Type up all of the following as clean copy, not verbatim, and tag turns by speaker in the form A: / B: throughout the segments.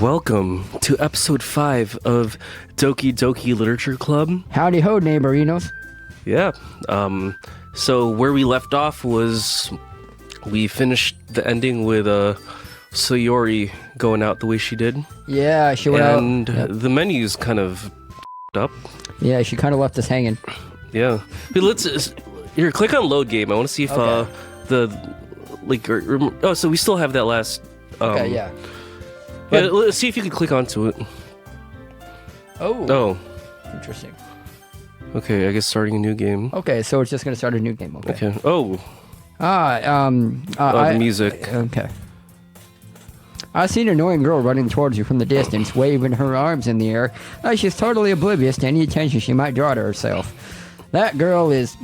A: Welcome to episode 5 of Doki Literature Club.
B: Howdy ho, neighborinos.
A: Yeah. So where we left off was we finished the ending with Sayori going out the way she did.
B: Yeah, she went out.
A: And the menu's kind of up.
B: Yeah, she kind of left us hanging.
A: Yeah. But let's here, click on load game. I want to see if so we still have that last
B: Okay, yeah.
A: Yeah, let's see if you can click onto it.
B: Oh. Interesting.
A: Okay, I guess starting a new game.
B: Okay, so it's just going to start a new game. Okay.
A: Oh.
B: The
A: music.
B: Okay. I see an annoying girl running towards you from the distance, waving her arms in the air, like she's totally oblivious to any attention she might draw to herself. That girl is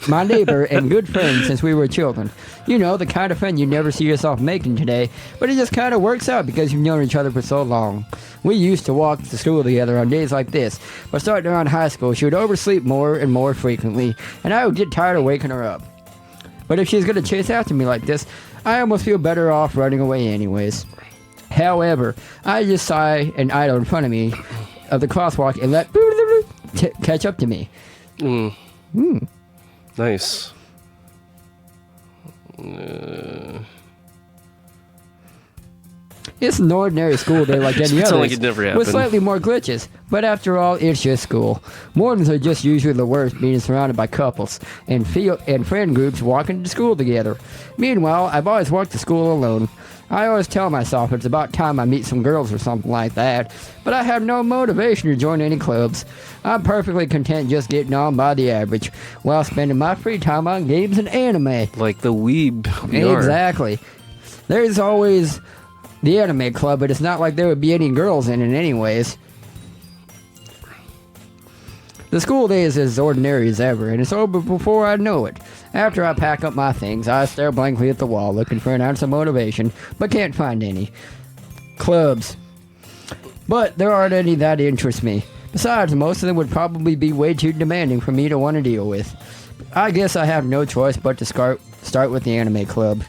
B: my neighbor and good friend since we were children. You know, the kind of friend you never see yourself making today, but it just kind of works out because you've known each other for so long. We used to walk to school together on days like this, but starting around high school, she would oversleep more and more frequently, and I would get tired of waking her up. But if she's going to chase after me like this, I almost feel better off running away anyways. However, I just saw an idol in front of me of the crosswalk and let catch up to me.
A: Nice.
B: It's an ordinary school day like any other,
A: like it never happened.
B: with slightly more glitches. But after all, it's just school. Mornings are just usually the worst, being surrounded by couples and friend groups walking to school together. Meanwhile, I've always walked to school alone. I always tell myself it's about time I meet some girls or something like that, but I have no motivation to join any clubs. I'm perfectly content just getting on by the average, while spending my free time on games and anime.
A: Like the weeb we are.
B: Exactly. There's always the anime club, but it's not like there would be any girls in it anyways. The school day is as ordinary as ever, and it's over before I know it. After I pack up my things, I stare blankly at the wall, looking for an ounce of motivation, but can't find any. Clubs. But there aren't any that interest me. Besides, most of them would probably be way too demanding for me to want to deal with. I guess I have no choice but to start with the anime club.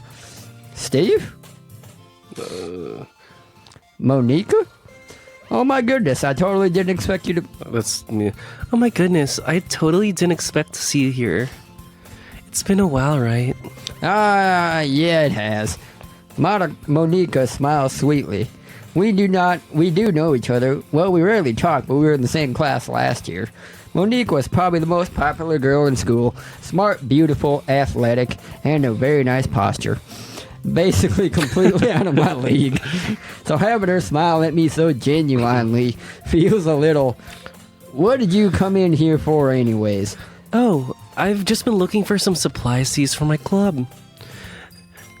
B: Steve? Monica? Oh my goodness, I totally didn't expect you to...
A: That's me. Oh my goodness, I totally didn't expect to see you here. It's been a while, right?
B: Yeah, it has. Monica smiles sweetly. We do know each other. Well, we rarely talk, but we were in the same class last year. Monique was probably the most popular girl in school. Smart, beautiful, athletic, and a very nice posture. Basically completely out of my league. So having her smile at me so genuinely feels a little... What did you come in here for anyways?
A: Oh, I've just been looking for some supply seeds for my club.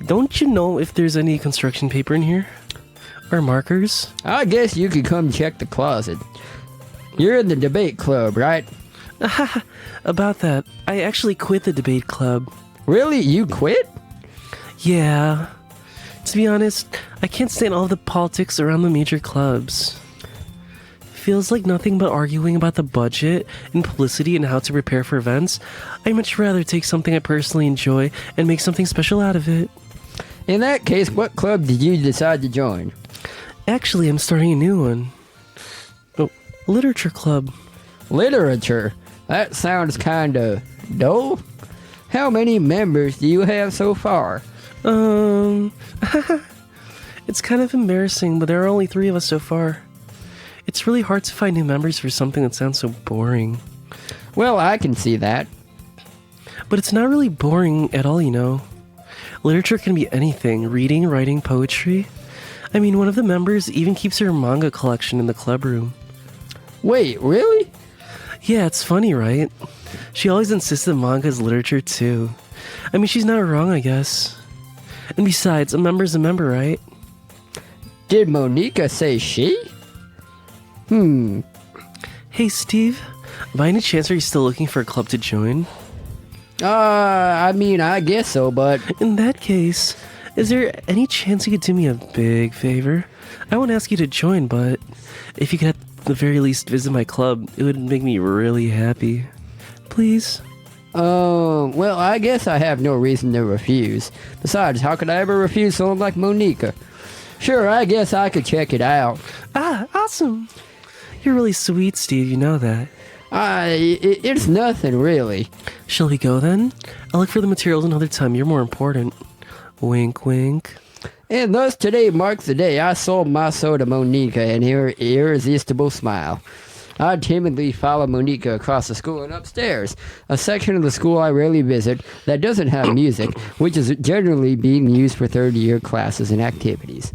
A: Don't you know if there's any construction paper in here? Or markers?
B: I guess you could come check the closet. You're in the debate club, right?
A: About that, I actually quit the debate club.
B: Really? You quit?
A: Yeah. To be honest, I can't stand all the politics around the major clubs. Feels like nothing but arguing about the budget and publicity and how to prepare for events. I'd much rather take something I personally enjoy and make something special out of it.
B: In that case, what club did you decide to join?
A: Actually, I'm starting a new one. Oh, literature club.
B: Literature? That sounds kinda dull. How many members do you have so far?
A: It's kind of embarrassing, but there are only 3 of us so far. It's really hard to find new members for something that sounds so boring.
B: Well, I can see that.
A: But it's not really boring at all, you know. Literature can be anything. Reading, writing, poetry. I mean, one of the members even keeps her manga collection in the club room.
B: Wait, really?
A: Yeah, it's funny, right? She always insists that manga is literature, too. I mean, she's not wrong, I guess. And besides, a member's a member, right?
B: Did Monica say she?
A: Hey, Steve. By any chance, are you still looking for a club to join?
B: I mean, I guess so, but...
A: In that case, is there any chance you could do me a big favor? I won't ask you to join, but if you could at the very least visit my club, it would make me really happy. Please?
B: Well, I guess I have no reason to refuse. Besides, how could I ever refuse someone like Monica? Sure, I guess I could check it out.
A: Ah, awesome. You're really sweet, Steve, you know that.
B: It's nothing, really.
A: Shall we go then? I'll look for the materials another time. You're more important. Wink, wink.
B: And thus today marks the day I sold my soul to Monica and her irresistible smile. I timidly follow Monica across the school and upstairs, a section of the school I rarely visit that doesn't have music, which is generally being used for third-year classes and activities.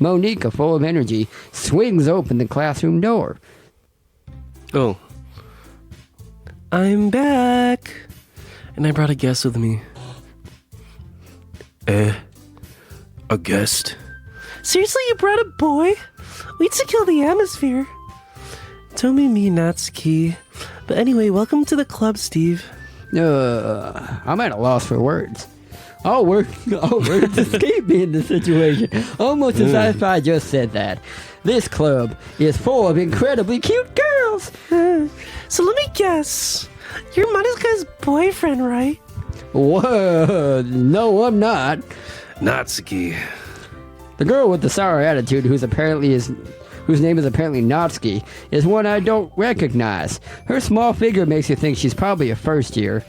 B: Monica, full of energy, swings open the classroom door.
A: Oh. I'm back. And I brought a guest with me. A guest? Seriously, you brought a boy? We need to kill the atmosphere. Don't mean me, Natsuki. But anyway, welcome to the club, Steve.
B: I'm at a loss for words. All words escape me in this situation, almost as if I just said that. This club is full of incredibly cute girls.
A: So let me guess. You're Monika's boyfriend, right?
B: Whoa, no, I'm not.
A: Natsuki.
B: The girl with the sour attitude, whose name is apparently Natsuki, is one I don't recognize. Her small figure makes you think she's probably a first year.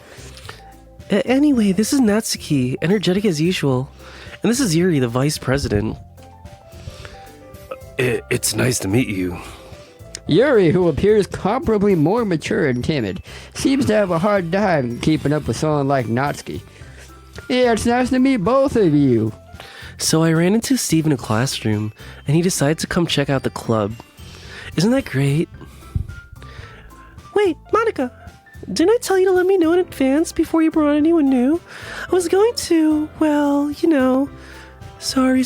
A: Anyway, this is Natsuki, energetic as usual. And this is Yuri, the vice president. It's nice to meet you.
B: Yuri, who appears comparably more mature and timid, seems to have a hard time keeping up with someone like Natsuki. Yeah, it's nice to meet both of you.
A: So I ran into Steve in a classroom, and he decided to come check out the club. Isn't that great? Wait, Monica, didn't I tell you to let me know in advance before you brought anyone new? I was going to, well, you know. Sorry.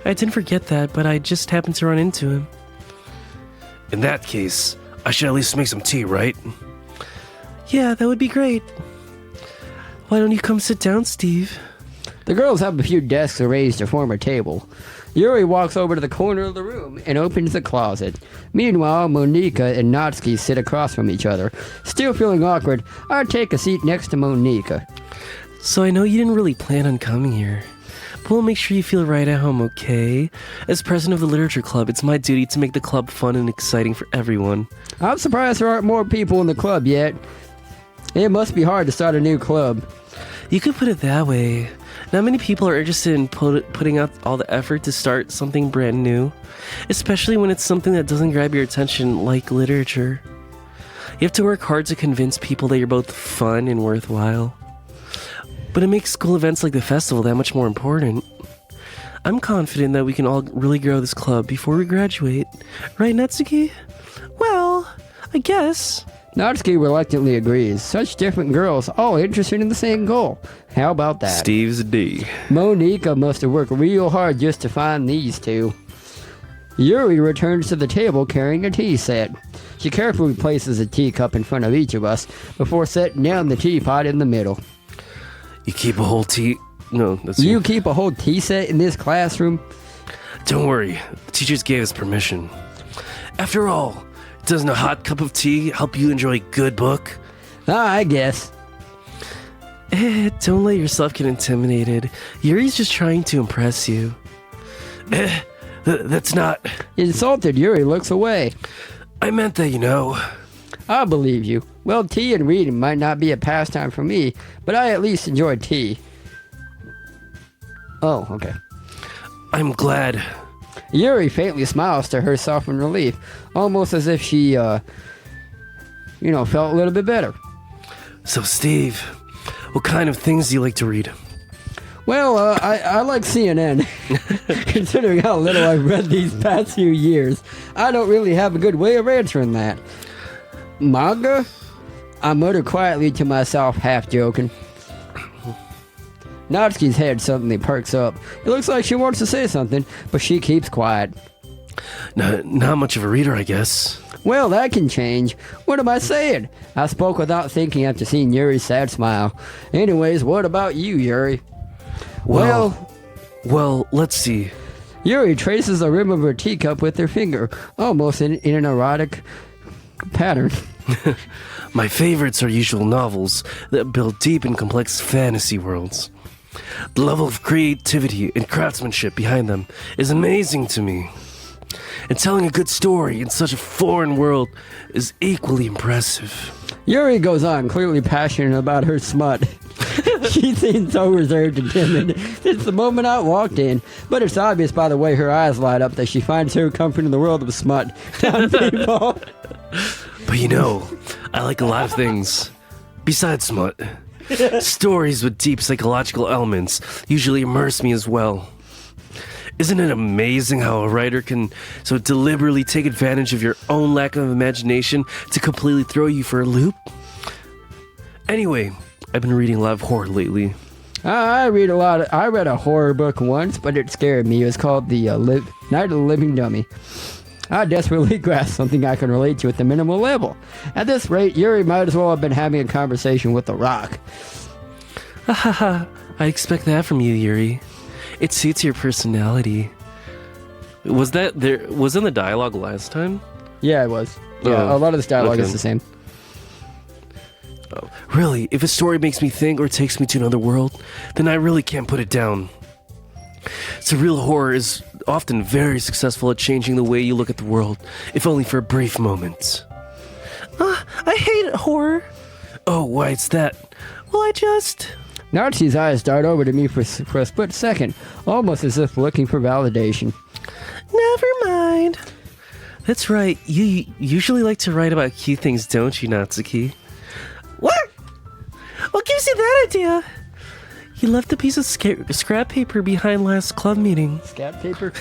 A: I didn't forget that, but I just happened to run into him. In that case, I should at least make some tea, right? Yeah, that would be great. Why don't you come sit down, Steve?
B: The girls have a few desks arranged to form a table. Yuri walks over to the corner of the room and opens the closet. Meanwhile, Monica and Natsuki sit across from each other. Still feeling awkward, I take a seat next to Monica.
A: So I know you didn't really plan on coming here, but we'll make sure you feel right at home, okay? As president of the literature club, it's my duty to make the club fun and exciting for everyone.
B: I'm surprised there aren't more people in the club yet. It must be hard to start a new club.
A: You could put it that way. Not many people are interested in putting out all the effort to start something brand new, especially when it's something that doesn't grab your attention like literature. You have to work hard to convince people that you're both fun and worthwhile. But it makes school events like the festival that much more important. I'm confident that we can all really grow this club before we graduate. Right, Natsuki? Well, I guess.
B: Natsuki reluctantly agrees. Such different girls, all interested in the same goal. How about that?
A: Steve's D.
B: Monica must have worked real hard just to find these two. Yuri returns to the table carrying a tea set. She carefully places a teacup in front of each of us before setting down the teapot in the middle.
A: You keep a whole tea... No, that's...
B: You keep a whole tea set in this classroom?
A: Don't worry. The teachers gave us permission. After all, doesn't a hot cup of tea help you enjoy a good book?
B: I guess.
A: Don't let yourself get intimidated. Yuri's just trying to impress you. That's not...
B: Insulted, Yuri looks away.
A: I meant that, you know.
B: I believe you. Well, tea and reading might not be a pastime for me, but I at least enjoy tea. Oh, okay.
A: I'm glad.
B: Yuri faintly smiles to herself in relief, almost as if she, felt a little bit better.
A: So, Steve, what kind of things do you like to read?
B: Well, I like CNN. Considering how little I've read these past few years, I don't really have a good way of answering that. Manga? I mutter quietly to myself, half joking. Natsuki's head suddenly perks up. It looks like she wants to say something, but she keeps quiet.
A: Not much of a reader, I guess.
B: Well, that can change. What am I saying? I spoke without thinking after seeing Yuri's sad smile. Anyways, what about you, Yuri?
A: Well, let's see.
B: Yuri traces the rim of her teacup with her finger, almost in an erotic pattern.
A: My favorites are usual novels that build deep and complex fantasy worlds. The level of creativity and craftsmanship behind them is amazing to me. And telling a good story in such a foreign world is equally impressive.
B: Yuri goes on, clearly passionate about her smut. She seemed so reserved and timid since the moment I walked in, but it's obvious by the way her eyes light up that she finds her comfort in the world of smut. People.
A: But you know, I like a lot of things besides smut. Stories with deep psychological elements usually immerse me as well. Isn't it amazing how a writer can so deliberately take advantage of your own lack of imagination to completely throw you for a loop? Anyway, I've been reading a lot of horror lately.
B: I read a horror book once, but it scared me. It was called The Night of the Living Dummy. I desperately grasped something I can relate to at the minimal level. At this rate, Yuri might as well have been having a conversation with The Rock.
A: I expect that from you, Yuri. It suits your personality. Wasn't the dialogue last time?
B: Yeah, it was. Yeah, a lot of this dialogue is the same.
A: Oh, really? If a story makes me think or takes me to another world, then I really can't put it down. Surreal horror is often very successful at changing the way you look at the world, if only for a brief moment. I hate horror. Oh, why it's that? Well,
B: Nazi's eyes dart over to me for a split second, almost as if looking for validation.
A: Never mind. That's right. You usually like to write about cute things, don't you, Natsuki? What? What gives you that idea? You left a piece of scrap paper behind last club meeting.
B: Scrap paper?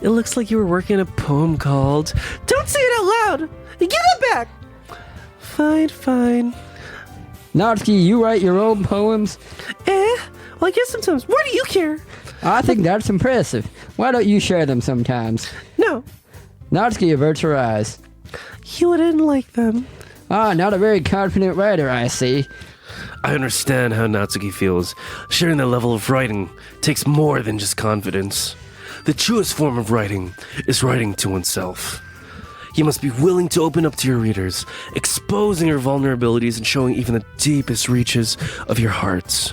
A: It looks like you were working a poem called... Don't say it out loud! Give it back! Fine.
B: Natsuki, you write your own poems?
A: Well, I guess sometimes. Why do you care?
B: I think that's impressive. Why don't you share them sometimes?
A: No.
B: Natsuki averts her eyes.
A: You wouldn't like them.
B: Not a very confident writer, I see.
A: I understand how Natsuki feels. Sharing that level of writing takes more than just confidence. The truest form of writing is writing to oneself. You must be willing to open up to your readers, exposing your vulnerabilities and showing even the deepest reaches of your hearts.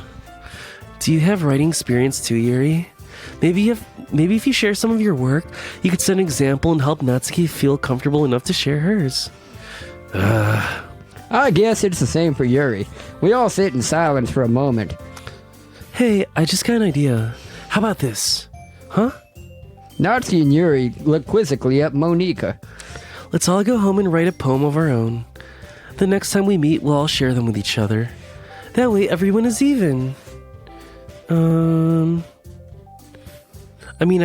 A: Do you have writing experience too, Yuri? Maybe if you share some of your work, you could set an example and help Natsuki feel comfortable enough to share hers.
B: I guess it's the same for Yuri. We all sit in silence for a moment.
A: Hey, I just got an idea. How about this? Huh?
B: Natsuki and Yuri look quizzically at Monika.
A: Let's all go home and write a poem of our own. The next time we meet, we'll all share them with each other. That way everyone is even. I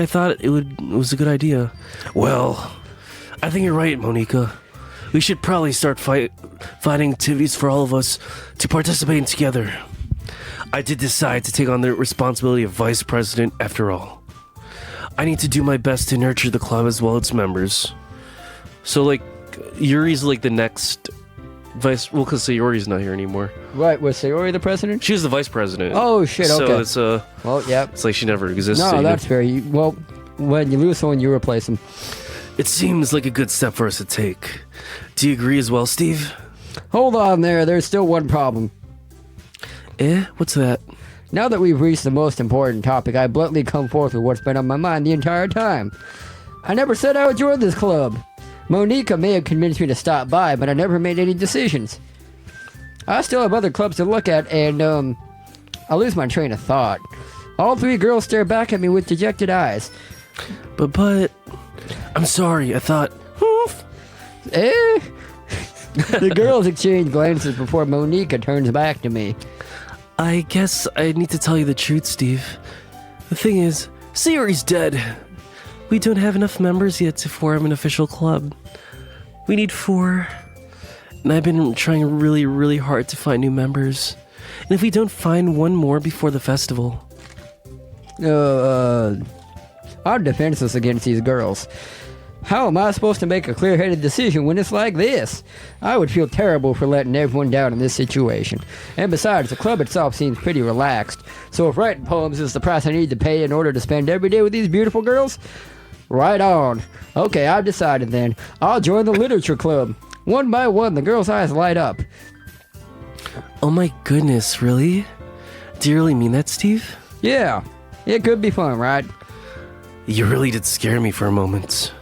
A: thought it was a good idea. Well, I think you're right, Monika. We should probably start finding activities for all of us to participate in together. I did decide to take on the responsibility of vice president after all. I need to do my best to nurture the club as well as its members. So, Yuri's the next vice... Well, because Sayori's not here anymore.
B: Right, was Sayori the president?
A: She was the vice president.
B: Oh, shit, okay.
A: So it's,
B: well, yeah.
A: It's like she never existed.
B: No, that's fair. Well, when you lose someone, you replace them.
A: It seems like a good step for us to take. Do you agree as well, Steve?
B: Hold on there, there's still one problem.
A: What's that?
B: Now that we've reached the most important topic, I bluntly come forth with what's been on my mind the entire time. I never said I would join this club. Monika may have convinced me to stop by, but I never made any decisions. I still have other clubs to look at, and, I lose my train of thought. All three girls stare back at me with dejected eyes.
A: But, I'm sorry, I thought...
B: The girls exchange glances before Monika turns back to me.
A: I guess I need to tell you the truth, Steve. The thing is, Sayori's dead. We don't have enough members yet to form an official club. We need 4. And I've been trying really, really hard to find new members. And if we don't find one more before the festival...
B: I'm defenseless against these girls. How am I supposed to make a clear-headed decision when it's like this? I would feel terrible for letting everyone down in this situation. And besides, the club itself seems pretty relaxed. So if writing poems is the price I need to pay in order to spend every day with these beautiful girls, right on. Okay, I've decided then. I'll join the literature club. One by one, the girls' eyes light up.
A: Oh my goodness, really? Do you really mean that, Steve?
B: Yeah, it could be fun, right?
A: You really did scare me for a moment.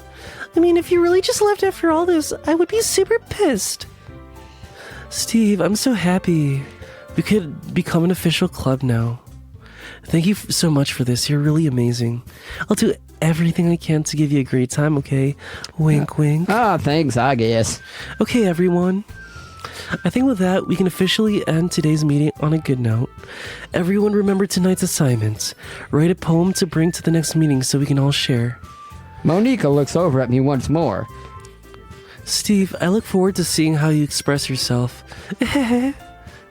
A: I mean, if you really just left after all this, I would be super pissed. Steve, I'm so happy. We could become an official club now. Thank you so much for this. You're really amazing. I'll do everything I can to give you a great time, okay? Wink, wink.
B: Ah, thanks, I guess.
A: Okay, everyone. I think with that, we can officially end today's meeting on a good note. Everyone remember tonight's assignment. Write a poem to bring to the next meeting so we can all share.
B: Monica looks over at me once more.
A: Steve, I look forward to seeing how you express yourself.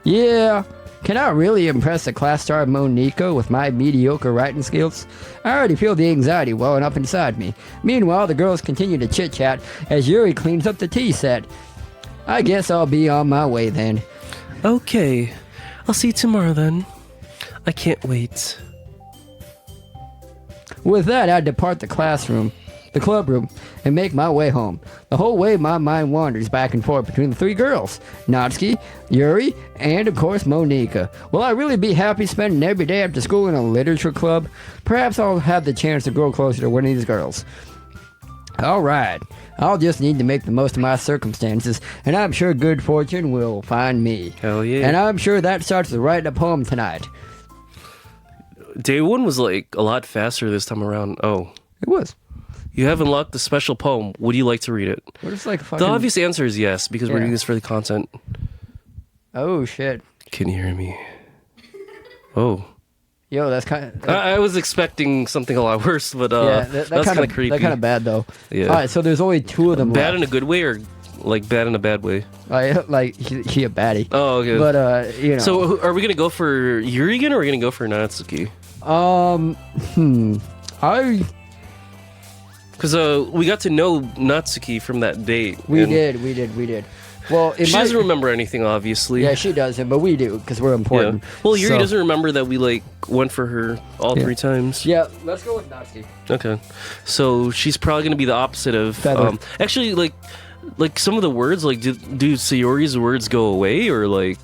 B: Yeah, can I really impress the class star Monica with my mediocre writing skills? I already feel the anxiety welling up inside me. Meanwhile, the girls continue to chit-chat as Yuri cleans up the tea set. I guess I'll be on my way then.
A: Okay, I'll see you tomorrow then. I can't wait.
B: With that, I depart the club room, and make my way home. The whole way, my mind wanders back and forth between the three girls, Natsuki, Yuri, and of course, Monica. Will I really be happy spending every day after school in a literature club? Perhaps I'll have the chance to grow closer to one of these girls. Alright, I'll just need to make the most of my circumstances, and I'm sure good fortune will find me.
A: Hell yeah.
B: And I'm sure that starts with writing a poem tonight.
A: Day one was like a lot faster this time around. Oh.
B: It was.
A: You have unlocked the special poem. Would you like to read it?
B: What is like fucking...
A: The obvious answer is yes, because we're doing this for the content.
B: Oh, shit.
A: Can you hear me? Oh.
B: Yo, that's kind of...
A: I was expecting something a lot worse, but that's kind of creepy.
B: That's kind of bad, though.
A: Yeah.
B: All right, so there's only two of them
A: Bad
B: left.
A: in a good way or like bad in a bad way?
B: Like he a baddie.
A: Oh, okay.
B: But, you know.
A: So are we going to go for Yuri again or are we going to go for Natsuki? Because we got to know Natsuki from that date.
B: We did. Well,
A: She doesn't remember anything, obviously.
B: Yeah, she doesn't, but we do, because we're important.
A: Yeah. Well, Yuri
B: So-
A: doesn't remember that we, like, went for her all
B: Yeah.
A: 3 times.
B: Yeah, let's go with Natsuki.
A: Okay. So she's probably going to be the opposite of...
B: Feather.
A: actually, like some of the words, like, do Sayori's words go away, or, like...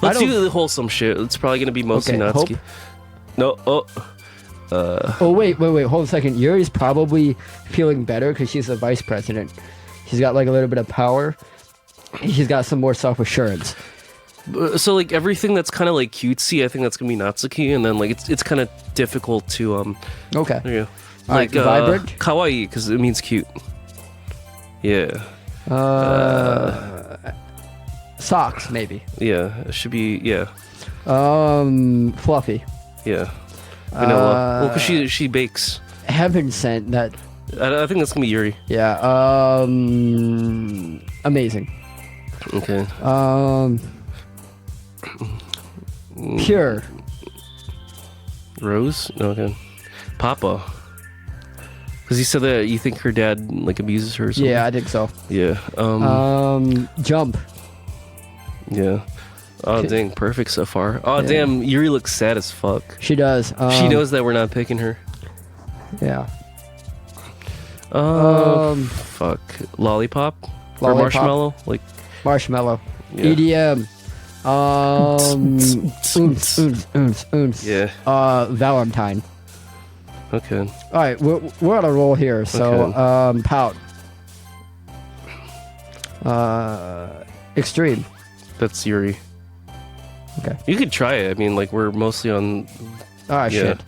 A: Let's do the wholesome shit. It's probably going to be mostly
B: Okay,
A: Natsuki. No,
B: Oh, wait, hold a second. Yuri's probably feeling better because she's the vice president. She's got, like, a little bit of power. She's got some more self-assurance.
A: So, like, everything that's kind of, like, cutesy, I think that's going to be Natsuki, and then, like, it's kind of difficult to,
B: Okay.
A: there you go.
B: Alright,
A: Like,
B: vibrant?
A: kawaii, because it means cute. Yeah.
B: Socks, maybe.
A: Yeah, it should be, yeah.
B: Fluffy.
A: Yeah. Vanilla. Well, because she bakes.
B: Heaven sent that.
A: I think that's going to be Yuri.
B: Yeah, amazing.
A: Okay.
B: Pure.
A: Rose? No, okay. Papa. Because you said that you think her dad, like, abuses her or something?
B: Yeah, I think so.
A: Yeah.
B: Jump.
A: Yeah. Oh, dang. Perfect so far. Oh,
B: Yeah.
A: damn. Yuri looks sad as fuck.
B: She does.
A: She knows that we're not picking her.
B: Yeah.
A: Fuck. Lollipop? Or
B: Lollipop.
A: marshmallow? Like,
B: Marshmallow.
A: yeah.
B: EDM.
A: Yeah.
B: Valentine.
A: Okay.
B: All right, we're on a roll here. So,
A: Okay.
B: pout. Extreme.
A: That's Yuri.
B: Okay.
A: You could try it. I mean, like, we're mostly on...
B: All right,
A: Yeah.
B: shit.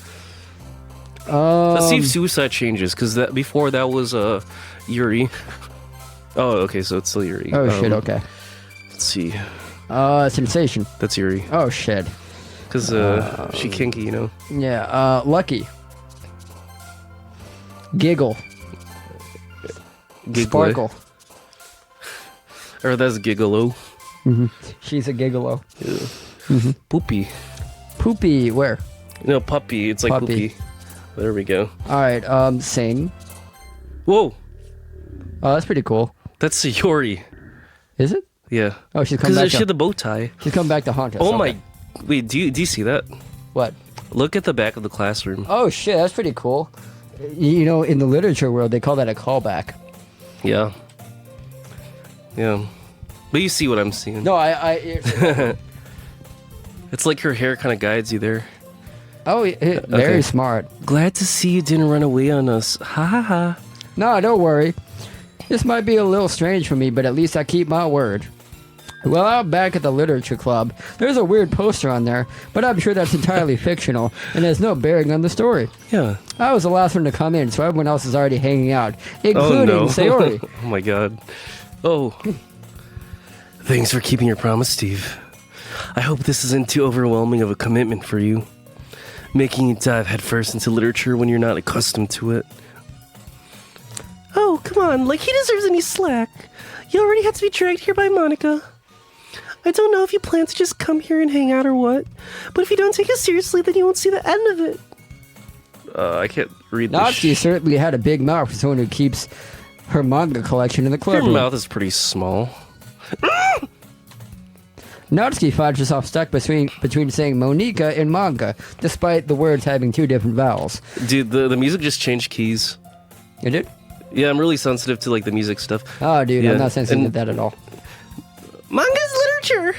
A: Let's see if suicide changes, because before that was Yuri. Oh, okay, so it's still Yuri.
B: Oh shit. Okay.
A: Let's see.
B: Sensation.
A: That's Yuri.
B: Oh shit.
A: Because she kinky, you know?
B: Yeah. Lucky. Giggle.
A: Giggle.
B: Sparkle.
A: Or that's Gigolo.
B: She's a gigolo.
A: Poopy.
B: Poopy. Where?
A: No, puppy. It's like
B: Puppy.
A: poopy. There we go.
B: All right. Sing.
A: Whoa!
B: Oh, that's pretty cool.
A: That's Yuri.
B: Is it?
A: Yeah.
B: Oh, she's come
A: Because
B: back.
A: she had the bow tie.
B: She's come back to haunt us.
A: Oh
B: Okay.
A: my... Wait, do you see that?
B: What?
A: Look at the back of the classroom.
B: Oh shit, that's pretty cool. You know, in the literature world, they call that a callback.
A: Yeah. Yeah. But you see what I'm seeing.
B: No,
A: It's like her hair kind of guides you there.
B: Oh, very smart.
A: Glad to see you didn't run away on us. Ha ha ha.
B: No, don't worry. This might be a little strange for me, but at least I keep my word. Well, I'm back at the literature club. There's a weird poster on there, but I'm sure that's entirely fictional and has no bearing on the story.
A: Yeah.
B: I was the last one to come in, so everyone else is already hanging out, including Sayori.
A: Oh my god. Oh. Thanks for keeping your promise, Steve. I hope this isn't too overwhelming of a commitment for you. Making you dive headfirst into literature when you're not accustomed to it. Oh, come on, like he deserves any slack. You already had to be dragged here by Monica. I don't know if you plan to just come here and hang out or what, but if you don't take it seriously, then you won't see the end of it. I can't read this.
B: Natsuki certainly had a big mouth for someone who keeps her manga collection in the club.
A: Your mouth is pretty small.
B: Natsuki finds herself stuck between saying Monica and manga, despite the words having two different vowels.
A: Dude, the music just changed keys.
B: You did?
A: Yeah, I'm really sensitive to like the music stuff.
B: Oh, dude,
A: Yeah,
B: I'm not sensitive to that at all.
A: Manga's literature!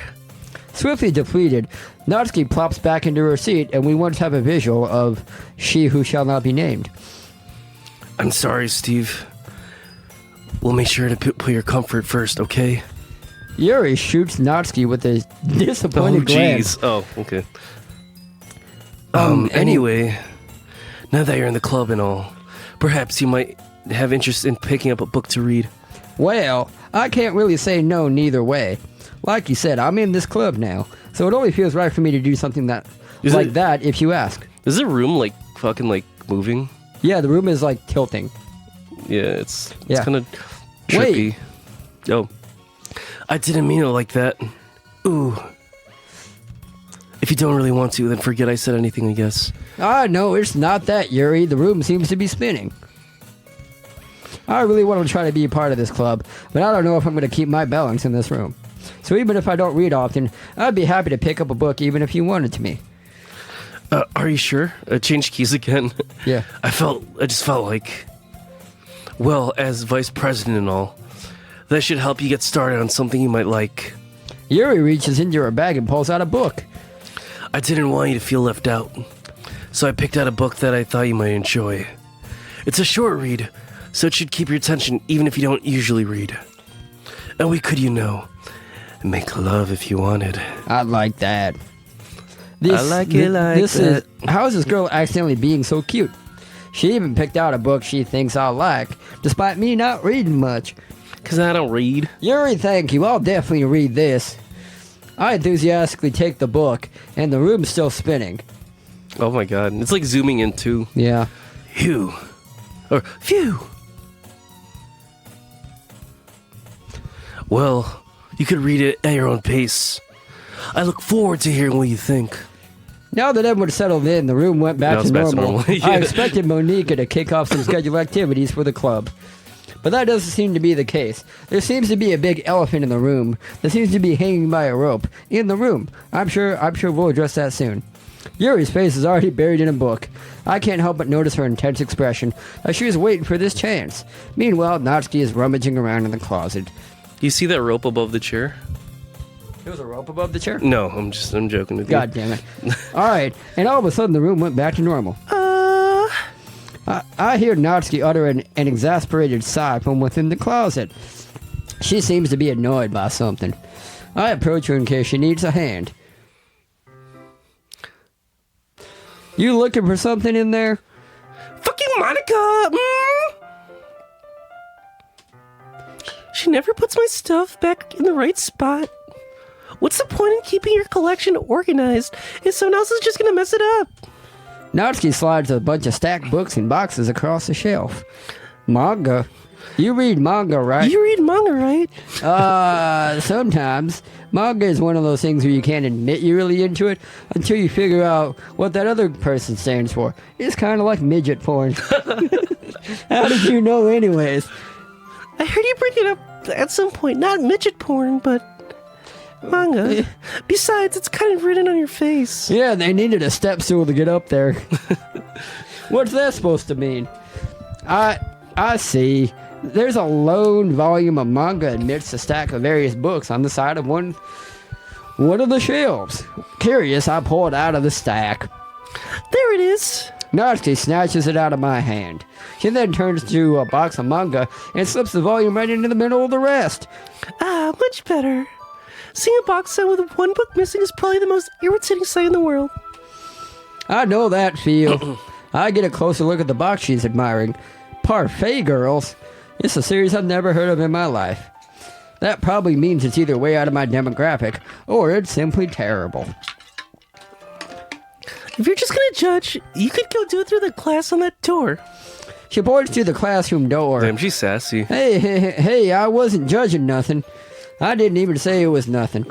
B: Swiftly depleted, Natsuki plops back into her seat, and we once have a visual of she who shall not be named.
A: I'm sorry, Steve. We'll make sure to put your comfort first, okay?
B: Yuri shoots Natsuki with a disappointed glance.
A: Jeez. Oh, okay. Anyway, now that you're in the club and all, perhaps you might have interest in picking up a book to read.
B: Well, I can't really say no neither way. Like you said, I'm in this club now, so it only feels right for me to do something that if you ask.
A: Is the room like fucking like moving?
B: Yeah, the room is like tilting.
A: Yeah, it's
B: Yeah.
A: kind of trippy. Oh, I didn't mean it like that. Ooh. If you don't really want to, then forget I said anything, I guess.
B: Ah, no, it's not that, Yuri. The room seems to be spinning. I really want to try to be a part of this club, but I don't know if I'm going to keep my balance in this room. So even if I don't read often, I'd be happy to pick up a book even if you wanted to me.
A: Are you sure? Change keys again.
B: Yeah.
A: I just felt like, well, as vice president and all, that should help you get started on something you might like.
B: Yuri reaches into her bag and pulls out a book.
A: I didn't want you to feel left out, so I picked out a book that I thought you might enjoy. It's a short read, so it should keep your attention even if you don't usually read. And we could, make love if you wanted.
B: I like that.
A: I like it like that.
B: How is this girl accidentally being so cute? She even picked out a book she thinks I'll like, despite me not reading much.
A: Because I don't read.
B: Yuri, thank you. I'll definitely read this. I enthusiastically take the book, and the room's still spinning.
A: Oh my god. It's like zooming in too.
B: Yeah.
A: Phew. Or phew. Well, you could read it at your own pace. I look forward to hearing what you think.
B: Now that everyone settled in, the room went back to normal.
A: Yeah.
B: I expected Monica to kick off some scheduled activities for the club. But that doesn't seem to be the case. There seems to be a big elephant in the room that seems to be hanging by a rope in the room. I'm sure we'll address that soon. Yuri's face is already buried in a book. I can't help but notice her intense expression as she is waiting for this chance. Meanwhile, Natsuki is rummaging around in the closet.
A: Do you see that rope above the chair?
B: There was a rope above the chair?
A: No, I'm joking with you.
B: God damn it. Alright, and all of a sudden the room went back to normal. I hear Natsuki utter an exasperated sigh from within the closet. She seems to be annoyed by something. I approach her in case she needs a hand. You looking for something in there?
A: Fucking Monica! She never puts my stuff back in the right spot. What's the point in keeping your collection organized if someone else is just gonna mess it up?
B: Natsuki slides a bunch of stacked books and boxes across the shelf. Manga? You read manga, right?
A: You read manga, right?
B: Sometimes. Manga is one of those things where you can't admit you're really into it until you figure out what that other person stands for. It's kind of like midget porn. How did you know anyways?
A: I heard you bring it up at some point. Not midget porn, but manga. Besides, it's kind of written on your face.
B: Yeah, they needed a step stool to get up there. What's that supposed to mean? I see. There's a lone volume of manga amidst a stack of various books on the side of one of the shelves. Curious, I pull it out of the stack.
A: There it is.
B: Natsuki snatches it out of my hand. She then turns to a box of manga and slips the volume right into the middle of the rest.
A: Ah, much better. Seeing a box set with one book missing is probably the most irritating sight in the world.
B: I know that feel. I get a closer look at the box she's admiring. Parfait Girls. It's a series I've never heard of in my life. That probably means it's either way out of my demographic, or it's simply terrible.
A: If you're just gonna judge, you could go do it through the class on that door.
B: She points to the classroom door.
A: Damn, she's sassy.
B: Hey, I wasn't judging nothing. I didn't even say it was nothing.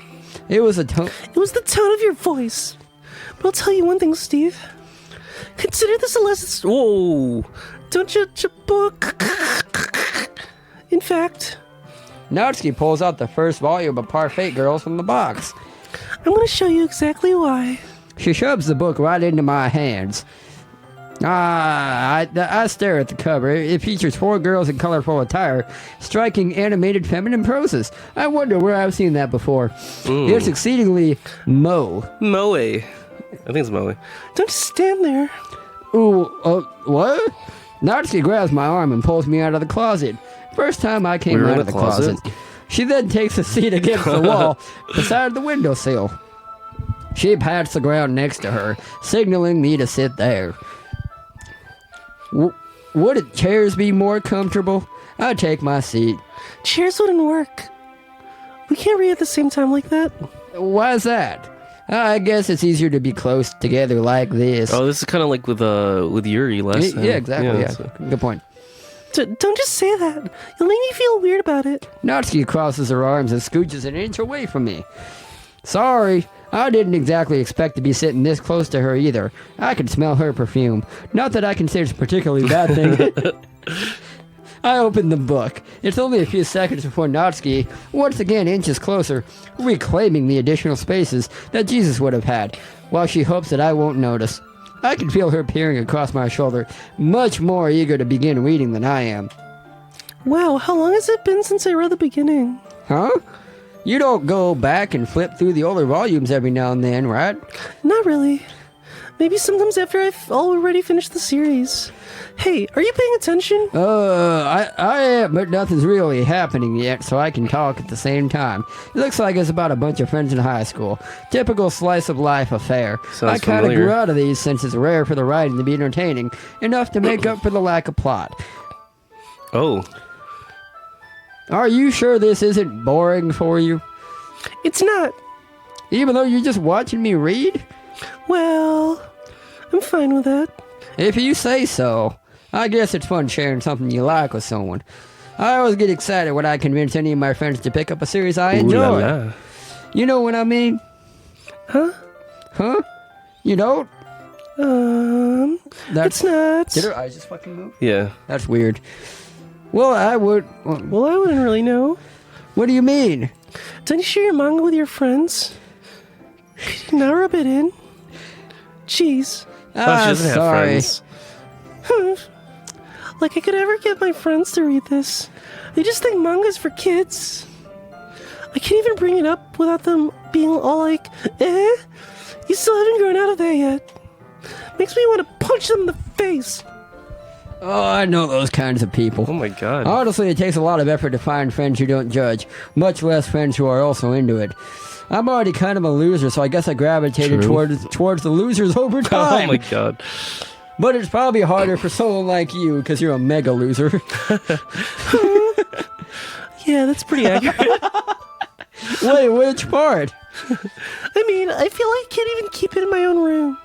B: It was a tone.
A: It was the tone of your voice. But I'll tell you one thing, Steve. Consider this a lesson. Whoa! Don't judge a book. In fact,
B: Natsuki pulls out the first volume of Parfait Girls from the box.
A: I'm going to show you exactly why.
B: She shoves the book right into my hands. I stare at the cover. It features 4 girls in colorful attire, striking animated feminine poses. I wonder where I've seen that before. It's exceedingly moe.
A: Moe. I think it's Moe. Don't just stand there.
B: Ooh, what? Natsuki grabs my arm and pulls me out of the closet. First time I came out of the closet. She then takes a seat against the wall beside the windowsill. She pats the ground next to her, signaling me to sit there. Wouldn't chairs be more comfortable? I take my seat.
A: Chairs wouldn't work. We can't read at the same time like that.
B: Why's that? I guess it's easier to be close together like this.
A: Oh, this is kind of like with Yuri last time.
B: Yeah, exactly. Yeah.
A: So.
B: Good point.
A: Don't just say that. You'll make me feel weird about it.
B: Natsuki crosses her arms and scooches an inch away from me. Sorry, I didn't exactly expect to be sitting this close to her either. I could smell her perfume. Not that I consider it's a particularly bad thing. I opened the book. It's only a few seconds before Natsuki, once again inches closer, reclaiming the additional spaces that Jesus would have had, while she hopes that I won't notice. I can feel her peering across my shoulder, much more eager to begin reading than I am.
A: Wow, how long has it been since I read the beginning?
B: Huh? You don't go back and flip through the older volumes every now and then, right?
A: Not really. Maybe sometimes after I've already finished the series. Hey, are you paying attention?
B: I am, but nothing's really happening yet, so I can talk at the same time. It looks like it's about a bunch of friends in high school. Typical slice of life affair. I kind of grew out of these since it's rare for the writing to be entertaining, enough to make up for the lack of plot.
A: Oh.
B: Are you sure this isn't boring for you?
A: It's not.
B: Even though you're just watching me read?
A: Well, I'm fine with that.
B: If you say so. I guess it's fun sharing something you like with someone. I always get excited when I convince any of my friends to pick up a series I enjoy.
A: Ooh la la.
B: You know what I mean?
A: Huh?
B: Huh? You don't?
A: It's not.
B: Did her eyes just fucking move?
A: Yeah.
B: That's weird. Well, I would...
A: Well, I wouldn't really know.
B: What do you mean?
A: Don't you share your manga with your friends? Could you not rub it in? Jeez.
B: She doesn't have friends.
A: Like I could ever get my friends to read this. They just think manga's for kids. I can't even bring it up without them being all like, you still haven't grown out of that yet. Makes me want to punch them in the face.
B: Oh, I know those kinds of people.
A: Oh my god.
B: Honestly, it takes a lot of effort to find friends who don't judge, much less friends who are also into it. I'm already kind of a loser, so I guess I gravitated towards the losers over time.
A: Oh my god.
B: But it's probably harder for someone like you, because you're a mega loser.
A: Yeah, that's pretty accurate.
B: Wait, which part?
A: I mean, I feel like I can't even keep it in my own room.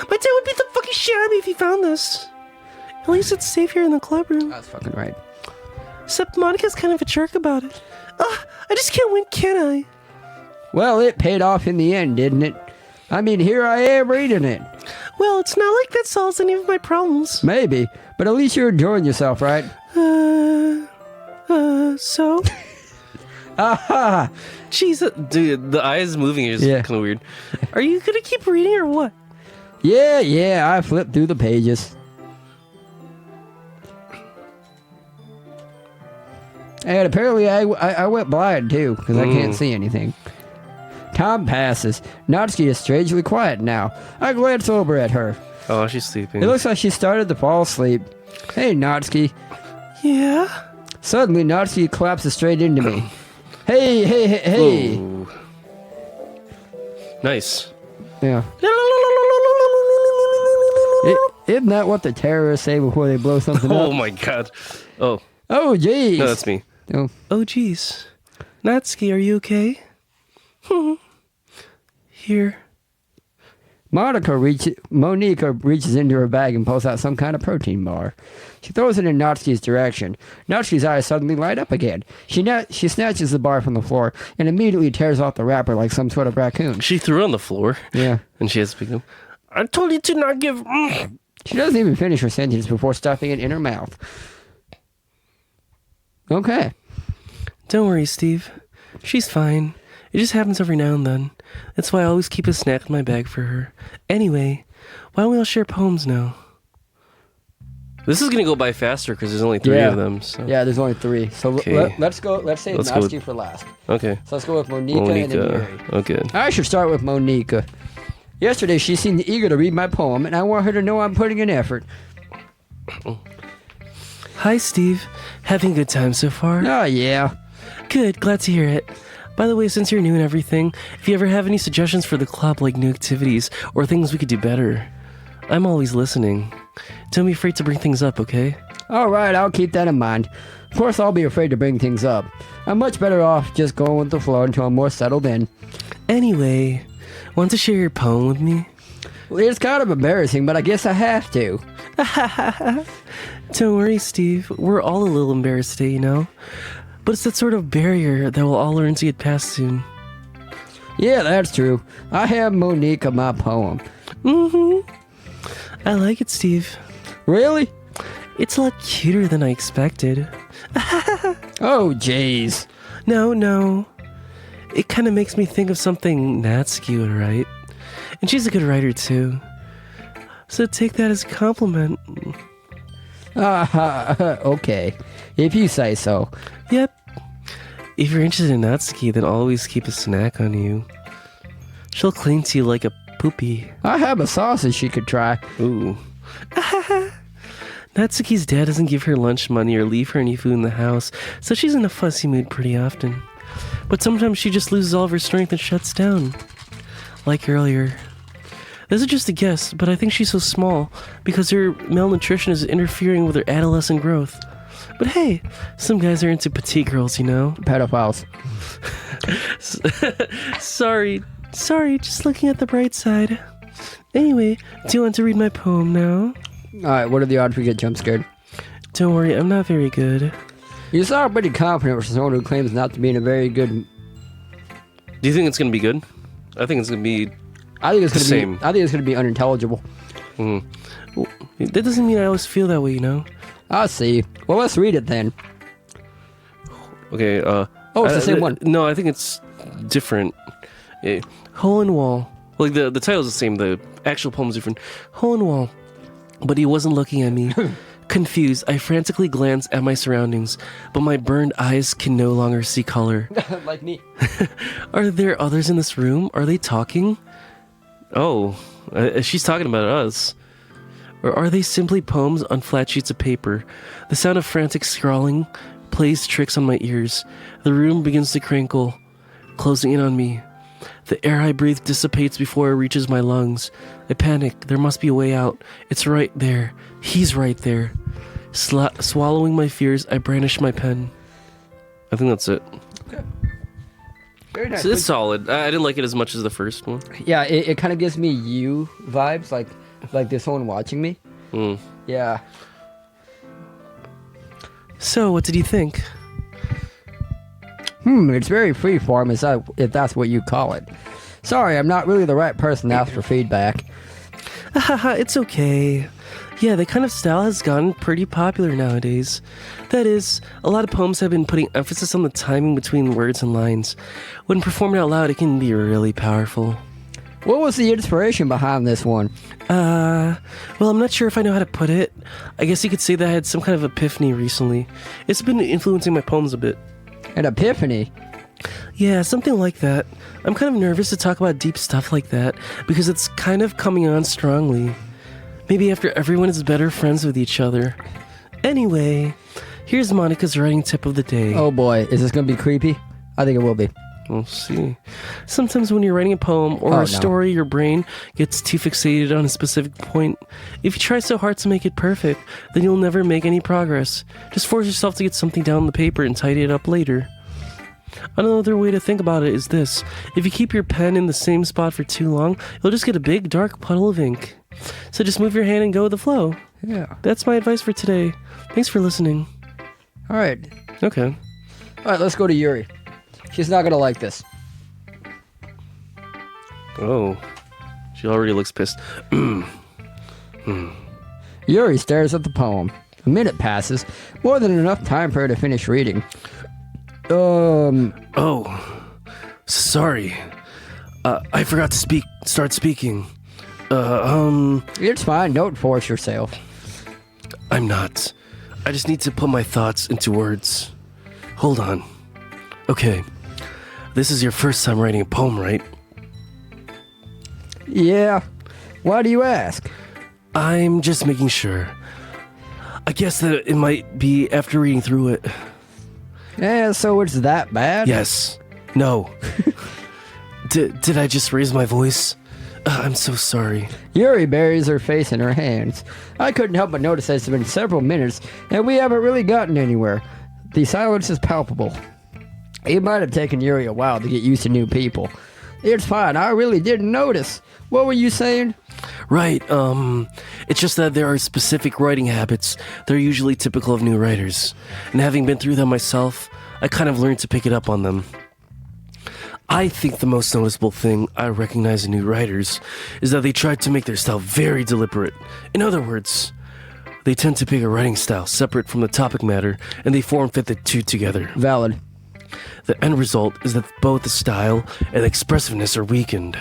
A: My dad would beat the fucking shit out of me if he found this. At least it's safe here in the club room.
B: That's fucking right.
A: Except Monica's kind of a jerk about it. I just can't win, can I?
B: Well, it paid off in the end, didn't it? I mean, here I am reading it.
A: Well, it's not like that solves any of my problems.
B: Maybe, but at least you're enjoying yourself, right?
A: So?
B: Aha!
A: Jeez, dude, the eyes moving is kind of weird. Are you gonna keep reading or what?
B: Yeah, I flipped through the pages. And apparently I went blind, too, because I can't see anything. Time passes. Natsuki is strangely quiet now. I glance over at her.
A: Oh, she's sleeping.
B: It looks like she started to fall asleep. Hey, Natsuki.
A: Yeah?
B: Suddenly, Natsuki collapses straight into me. Hey.
A: Ooh. Nice.
B: Yeah. Isn't that what the terrorists say before they blow something up?
A: Oh my god. Oh.
B: Oh, jeez.
A: No, that's me.
B: Oh.
A: Oh, jeez. Natsuki, are you okay? Here.
B: Monica reaches into her bag and pulls out some kind of protein bar. She throws it in Natsuki's direction. Natsuki's eyes suddenly light up again. She snatches the bar from the floor and immediately tears off the wrapper like some sort of raccoon.
A: She threw it on the floor.
B: Yeah.
A: And she has to pick it up. I told you to not give...
B: She doesn't even finish her sentence before stuffing it in her mouth. Okay.
A: Don't worry, Steve. She's fine. It just happens every now and then. That's why I always keep a snack in my bag for her. Anyway, why don't we all share poems now? This is gonna go by faster because there's only 3 of them. So.
B: Yeah, there's only 3. So
A: Okay.
B: let's go. Let's save Natsuki for last.
A: Okay.
B: So let's go with Monica and then Mary.
A: Okay.
B: I should start with Monica. Yesterday, she seemed eager to read my poem, and I want her to know I'm putting in effort.
A: Hi, Steve. Having a good time so far?
B: Oh, yeah.
A: Good. Glad to hear it. By the way, since you're new and everything, if you ever have any suggestions for the club, like new activities or things we could do better, I'm always listening. Don't be afraid to bring things up, okay?
B: All right, I'll keep that in mind. Of course, I'll be afraid to bring things up. I'm much better off just going with the flow until I'm more settled in.
A: Anyway, want to share your poem with me?
B: Well, it's kind of embarrassing, but I guess I have to.
A: Don't worry, Steve. We're all a little embarrassed today, you know? But it's that sort of barrier that we'll all learn to get past soon.
B: Yeah, that's true. I have Monica my poem.
A: I like it, Steve.
B: Really?
A: It's a lot cuter than I expected.
B: Oh, jeez.
A: No. It kind of makes me think of something Natsuki would write. And she's a good writer, too. So take that as a compliment.
B: Okay. If you say so.
A: Yep. If you're interested in Natsuki, then always keep a snack on you. She'll cling to you like a poopy.
B: I have a sausage she could try.
A: Ooh. Natsuki's dad doesn't give her lunch money or leave her any food in the house, so she's in a fussy mood pretty often. But sometimes she just loses all of her strength and shuts down. Like earlier. This is just a guess, but I think she's so small because her malnutrition is interfering with her adolescent growth. But hey, some guys are into petite girls, you know?
B: Pedophiles.
A: Sorry, just looking at the bright side. Anyway, do you want to read my poem now?
B: Alright, what are the odds we get jump scared?
A: Don't worry, I'm not very good.
B: You sound pretty confident for someone who claims not to be in a very good...
A: Do you think it's gonna be good? I think it's gonna be
B: I think it's gonna be unintelligible.
A: Well, that doesn't mean I always feel that way, you know?
B: I see. Well, let's read it then.
A: Okay,
B: Oh, it's the same one.
A: No, I think it's different. Hole in wall. Like, the title's the same, the actual poem's different. Hole in wall. But he wasn't looking at me. Confused, I frantically glance at my surroundings, but my burned eyes can no longer see color.
B: Like me.
A: Are there others in this room? Are they talking? Oh, she's talking about us. Or are they simply poems on flat sheets of paper? The sound of frantic scrawling plays tricks on my ears. The room begins to crinkle, closing in on me. The air I breathe dissipates before it reaches my lungs. I panic. There must be a way out. It's right there. He's right there. Swallowing my fears, I brandish my pen. I think that's it.
B: Okay. Very nice.
A: So it's solid. I didn't like it as much as the first one.
B: Yeah, it kind of gives me you vibes, like there's someone watching me. Yeah.
A: So, what did you think?
B: It's very freeform, if that's what you call it. Sorry, I'm not really the right person to ask for feedback.
A: Haha, it's okay. Yeah, the kind of style has gotten pretty popular nowadays. That is, a lot of poems have been putting emphasis on the timing between words and lines. When performed out loud, it can be really powerful.
B: What was the inspiration behind this one?
A: Well, I'm not sure if I know how to put it. I guess you could say that I had some kind of epiphany recently. It's been influencing my poems a bit.
B: An epiphany?
A: Yeah, something like that. I'm kind of nervous to talk about deep stuff like that because it's kind of coming on strongly. Maybe after everyone is better friends with each other. Anyway, here's Monica's writing tip of the day.
B: Oh boy, is this going to be creepy? I think it will be.
A: We'll see. Sometimes when you're writing a poem or a story, your brain gets too fixated on a specific point. If you try so hard to make it perfect, then you'll never make any progress. Just force yourself to get something down on the paper and tidy it up later. Another way to think about it is this. If you keep your pen in the same spot for too long, you'll just get a big dark puddle of ink. So just move your hand and go with the flow.
B: Yeah.
A: That's my advice for today. Thanks for listening.
B: All right.
A: Okay.
B: All right, let's go to Yuri. She's not going to like this.
A: Oh. She already looks pissed.
B: Yuri stares at the poem. A minute passes, more than enough time for her to finish reading.
A: Oh. Sorry. I forgot to start speaking.
B: It's fine, don't force yourself.
A: I'm not. I just need to put my thoughts into words. Hold on. Okay. This is your first time writing a poem, right?
B: Yeah. Why do you ask?
A: I'm just making sure. I guess that it might be after reading through it.
B: Yeah, so it's that bad?
A: Yes. No. Did I just raise my voice? I'm so sorry.
B: Yuri buries her face in her hands. I couldn't help but notice that it's been several minutes, and we haven't really gotten anywhere. The silence is palpable. It might have taken Yuri a while to get used to new people. It's fine, I really didn't notice. What were you saying?
A: Right, it's just that there are specific writing habits that are usually typical of new writers. And having been through them myself, I kind of learned to pick it up on them. I think the most noticeable thing I recognize in new writers is that they try to make their style very deliberate. In other words, they tend to pick a writing style separate from the topic matter, and they form-fit the two together.
B: Valid.
A: The end result is that both the style and expressiveness are weakened.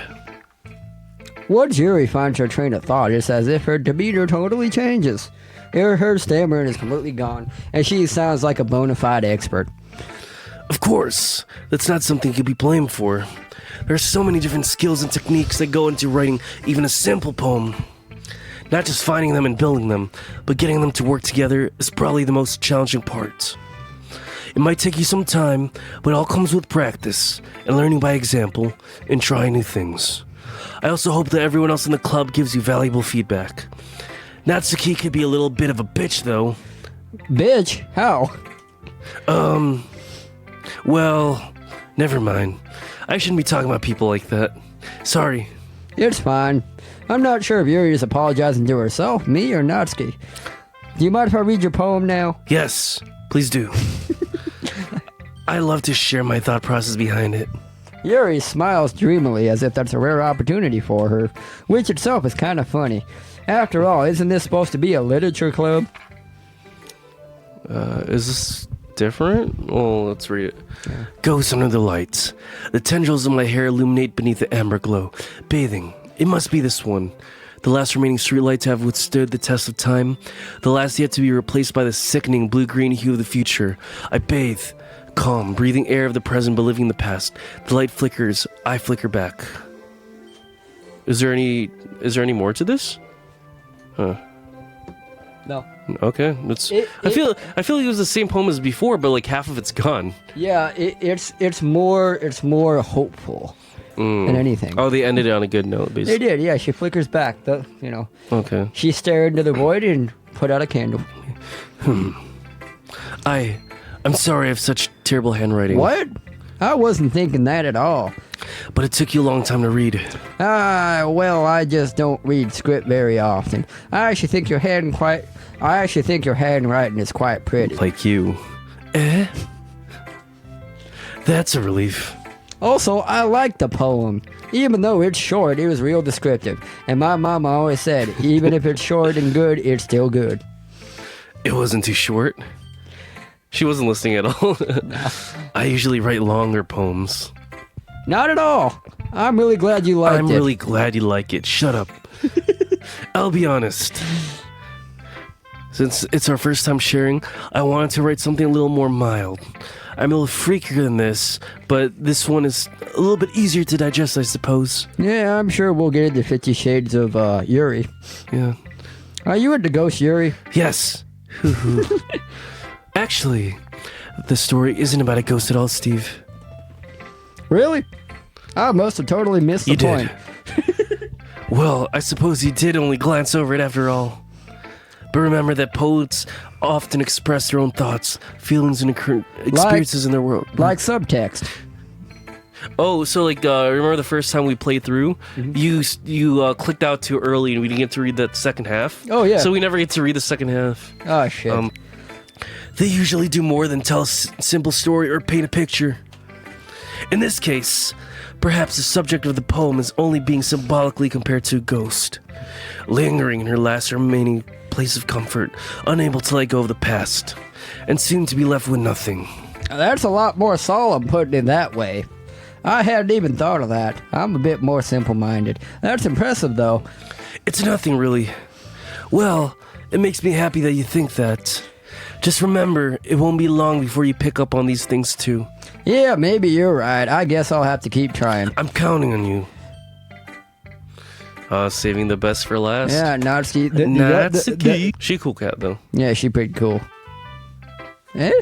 B: Once Yuri finds her train of thought, it's as if her demeanor totally changes. Her stammering is completely gone, and she sounds like a bona fide expert.
A: Of course, that's not something you can be blamed for. There are so many different skills and techniques that go into writing even a simple poem. Not just finding them and building them, but getting them to work together is probably the most challenging part. It might take you some time, but it all comes with practice and learning by example and trying new things. I also hope that everyone else in the club gives you valuable feedback. Natsuki could be a little bit of a bitch, though.
B: Bitch? How?
A: Well, never mind. I shouldn't be talking about people like that. Sorry.
B: It's fine. I'm not sure if Yuri is apologizing to herself, me, or Natsuki. Do you mind if I read your poem now?
A: Yes, please do. I love to share my thought process behind it.
B: Yuri smiles dreamily as if that's a rare opportunity for her, which itself is kind of funny. After all, isn't this supposed to be a literature club?
A: Is this different? Well, let's read it. Yeah. Ghosts under the lights. The tendrils of my hair illuminate beneath the amber glow. Bathing. It must be this one. The last remaining streetlights have withstood the test of time. The last yet to be replaced by the sickening blue-green hue of the future. I bathe. Calm, breathing air of the present, but living the past. The light flickers. I flicker back. Is there any more to this? Huh.
B: No.
A: Okay. I feel like it was the same poem as before, but like half of it's gone.
B: Yeah, it's more hopeful than anything.
A: Oh, they ended it on a good note, basically.
B: They did, yeah. She flickers back,
A: Okay.
B: She stared into the void and put out a candle.
A: I'm sorry I have such terrible handwriting.
B: What? I wasn't thinking that at all.
A: But it took you a long time to read.
B: Well, I just don't read script very often. I actually think your handwriting is quite pretty.
A: Like you. That's a relief.
B: Also, I like the poem. Even though it's short, it was real descriptive. And my mama always said, even if it's short and good, it's still good.
A: It wasn't too short. She wasn't listening at all. No. I usually write longer poems.
B: Not at all. I'm really glad you liked it.
A: I'm really glad you like it. Shut up. I'll be honest. Since it's our first time sharing, I wanted to write something a little more mild. I'm a little freakier than this, but this one is a little bit easier to digest, I suppose.
B: Yeah, I'm sure we'll get into 50 Shades of Yuri.
A: Yeah.
B: Are you into Ghost Yuri?
A: Yes. Actually, the story isn't about a ghost at all, Steve.
B: Really? I must have totally missed the
A: You
B: point.
A: did. Well, I suppose you did only glance over it after all. But remember that poets often express their own thoughts, feelings, and experiences in their world.
B: Like subtext.
A: Oh, so remember the first time we played through?
B: Mm-hmm.
A: You clicked out too early and we didn't get to read that second half?
B: Oh, yeah.
A: So we never get to read the second half.
B: Oh, shit.
A: They usually do more than tell a simple story or paint a picture. In this case, perhaps the subject of the poem is only being symbolically compared to a ghost, lingering in her last remaining place of comfort, unable to let go of the past, and soon to be left with nothing.
B: That's a lot more solemn putting it that way. I hadn't even thought of that. I'm a bit more simple-minded. That's impressive, though.
A: It's nothing, really. Well, it makes me happy that you think that. Just remember, it won't be long before you pick up on these things, too.
B: Yeah, maybe you're right. I guess I'll have to keep trying.
A: I'm counting on you. Saving the best for last.
B: Yeah, Natsuki.
A: Natsuki. She a cool cat, though.
B: Yeah, she pretty cool. Eh?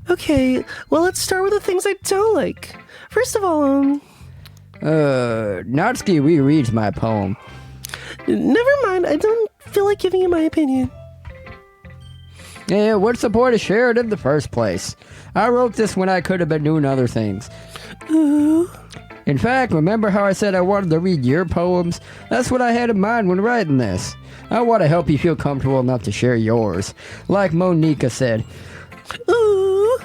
A: Okay, well, let's start with the things I don't like. First of all,
B: Natsuki rereads my poem.
A: never mind, I don't feel like giving you my opinion.
B: Yeah, what's the point of sharing it in the first place? I wrote this when I could have been doing other things.
A: Ooh.
B: In fact, remember how I said I wanted to read your poems? That's what I had in mind when writing this. I want to help you feel comfortable enough to share yours. Like Monica said.
A: Ooh.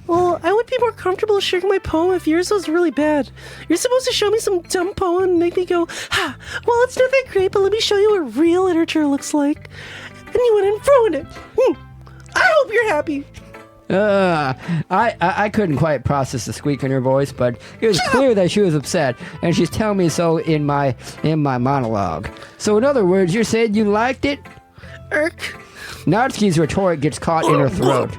A: Well, I would be more comfortable sharing my poem if yours was really bad. You're supposed to show me some dumb poem and make me go, ha, well, it's not that great, but let me show you what real literature looks like. And you went and ruined it. I hope you're happy.
B: I couldn't quite process the squeak in her voice, but it was clear that she was upset, and she's telling me so in my monologue. So in other words, you're saying you liked it?
A: Irk.
B: Natsuki's retort gets caught in her throat.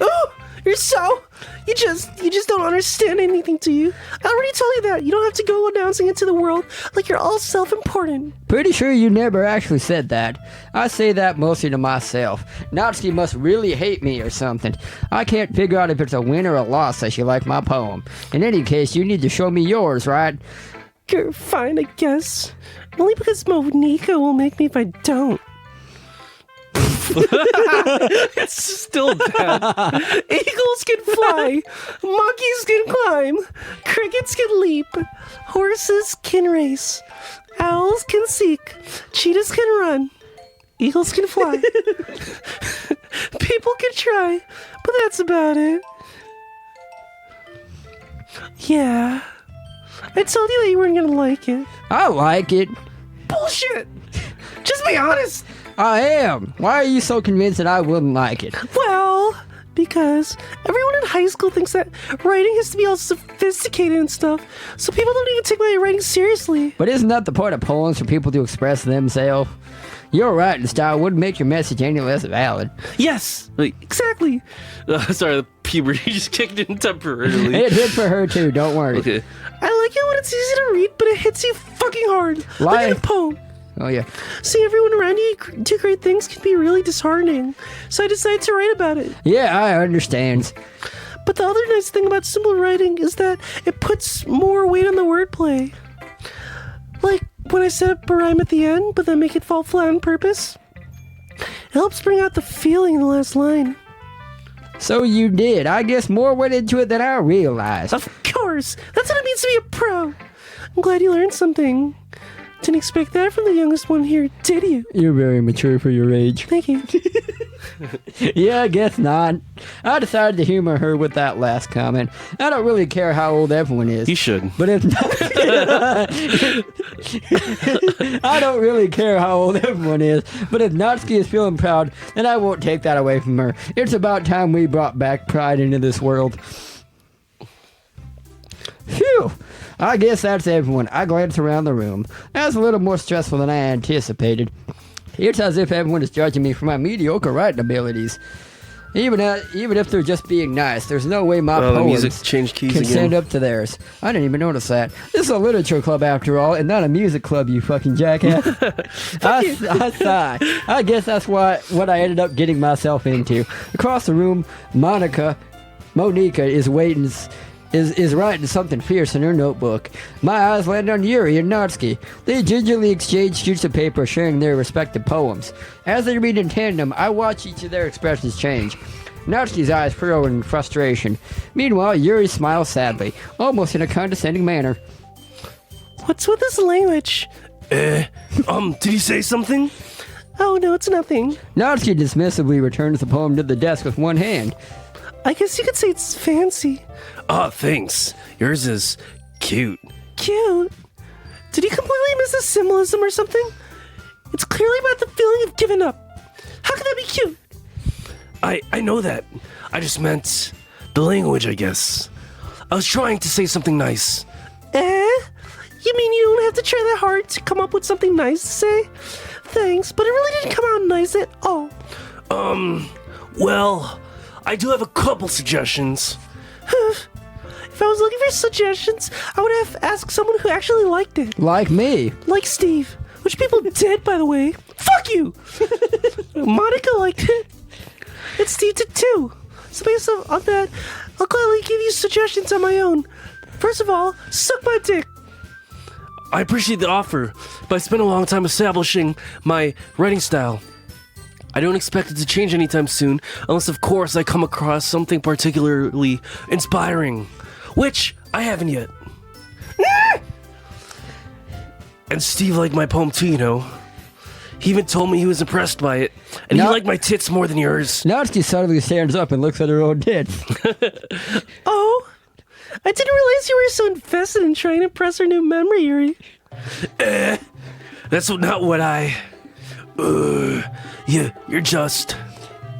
A: Oh, you're so... You just don't understand anything, do you? I already told you that. You don't have to go announcing it to the world like you're all self-important.
B: Pretty sure you never actually said that. I say that mostly to myself. Natsuki must really hate me or something. I can't figure out if it's a win or a loss that she liked my poem. In any case, you need to show me yours, right?
A: You're fine, I guess. Only because Monica will make me if I don't. It's still bad. Eagles can fly, monkeys can climb, crickets can leap, horses can race, owls can seek, cheetahs can run, eagles can fly. People can try, but that's about it. Yeah, I told you that you weren't gonna like it.
B: I like it.
A: Bullshit. Just be honest.
B: I am. Why are you so convinced that I wouldn't like it?
A: Well, because everyone in high school thinks that writing has to be all sophisticated and stuff, so people don't even take my writing seriously.
B: But isn't that the point of poems for people to express themselves? Your writing style wouldn't make your message any less valid.
A: Yes, exactly. Sorry, the puberty just kicked in temporarily.
B: It hit for her too, don't worry.
A: Okay. I like it when it's easy to read, but it hits you fucking hard. Like in a poem.
B: Oh, yeah.
A: Seeing everyone around you do great things can be really disheartening, so I decided to write about it.
B: Yeah, I understand.
A: But the other nice thing about simple writing is that it puts more weight on the wordplay. Like when I set up a rhyme at the end, but then make it fall flat on purpose. It helps bring out the feeling in the last line.
B: So you did. I guess more went into it than I realized.
A: Of course! That's what it means to be a pro! I'm glad you learned something. Didn't expect that from the youngest one here, did you?
B: You're very mature for your age.
A: Thank you.
B: Yeah, I guess not. I decided to humor her with that last comment. I don't really care how old everyone is.
A: You should.
B: But if I don't really care how old everyone is, but if Natsuki is feeling proud, then I won't take that away from her. It's about time we brought back pride into this world. Phew! I guess that's everyone. I glanced around the room. That's a little more stressful than I anticipated. It's as if everyone is judging me for my mediocre writing abilities. Even if they're just being nice, there's no way my
A: the
B: poems
A: music changed keys
B: can
A: again.
B: stand up to theirs. I didn't even notice that. This is a literature club after all, and not a music club, you fucking jackass. I sigh. I guess that's what I ended up getting myself into. Across the room, Monica is waiting. Is writing something fierce in her notebook. My eyes land on Yuri and Natsuki. They gingerly exchange sheets of paper sharing their respective poems. As they read in tandem, I watch each of their expressions change. Natsuki's eyes furrow in frustration. Meanwhile, Yuri smiles sadly, almost in a condescending manner.
A: What's with this language? Did he say something? Oh, no, it's nothing.
B: Natsuki dismissively returns the poem to the desk with one hand.
A: I guess you could say it's fancy. Oh, thanks. Yours is cute. Cute? Did you completely miss the symbolism or something? It's clearly about the feeling of giving up. How could that be cute? I know that. I just meant the language, I guess. I was trying to say something nice. You mean you don't have to try that hard to come up with something nice to say? Thanks, but it really didn't come out nice at all. Well, I do have a couple suggestions. If I was looking for suggestions, I would have asked someone who actually liked it.
B: Like me.
A: Like Steve. Which people did, by the way. Fuck you! Monica liked it. And Steve did too. So based on that, I'll gladly give you suggestions on my own. First of all, suck my dick. I appreciate the offer, but I spent a long time establishing my writing style. I don't expect it to change anytime soon, unless of course I come across something particularly inspiring, which I haven't yet. And Steve liked my poem too, you know. He even told me he was impressed by it, and he liked my tits more than yours.
B: Natsuki suddenly stands up and looks at her own tits.
A: Oh, I didn't realize you were so invested in trying to impress her new memory, Yuri. That's not what I... you're just...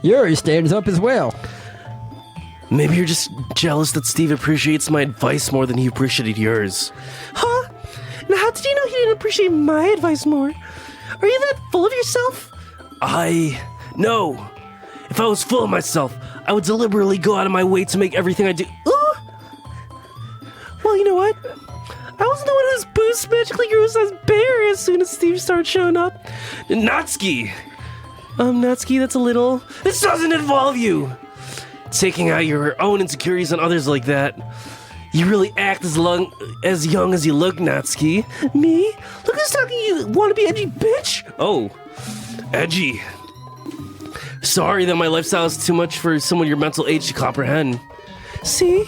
B: Yuri stands up as well.
A: Maybe you're just jealous that Steve appreciates my advice more than he appreciated yours. Huh? Now how did you know he didn't appreciate my advice more? Are you that full of yourself? No. If I was full of myself, I would deliberately go out of my way to make everything I do... Well, you know what? I wasn't the one whose boost magically grew a size bigger as soon as Steve started showing up. Natsuki! Natsuki, that's a little... This doesn't involve you! Taking out your own insecurities on others like that. You really act as young as you look, Natsuki. Me? Look who's talking, you wanna be edgy bitch! Oh, edgy. Sorry that my lifestyle is too much for someone your mental age to comprehend. See?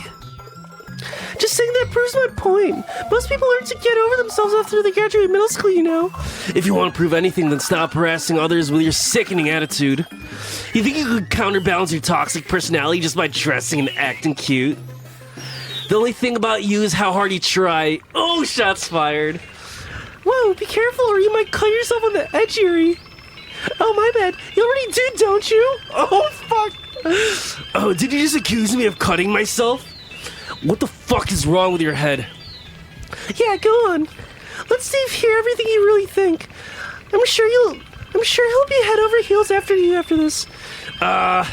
A: Just saying that proves my point. Most people learn to get over themselves after they graduate middle school, you know. If you want to prove anything, then stop harassing others with your sickening attitude. You think you could counterbalance your toxic personality just by dressing and acting cute? The only thing about you is how hard you try. Oh, shots fired. Whoa, be careful or you might cut yourself on the edge, Yuri. Oh, my bad. You already do, don't you? Oh, fuck. Oh, did you just accuse me of cutting myself? What the fuck is wrong with your head? Yeah, go on. Let Steve hear everything you really think. I'm sure he'll be head over heels after you after this. That's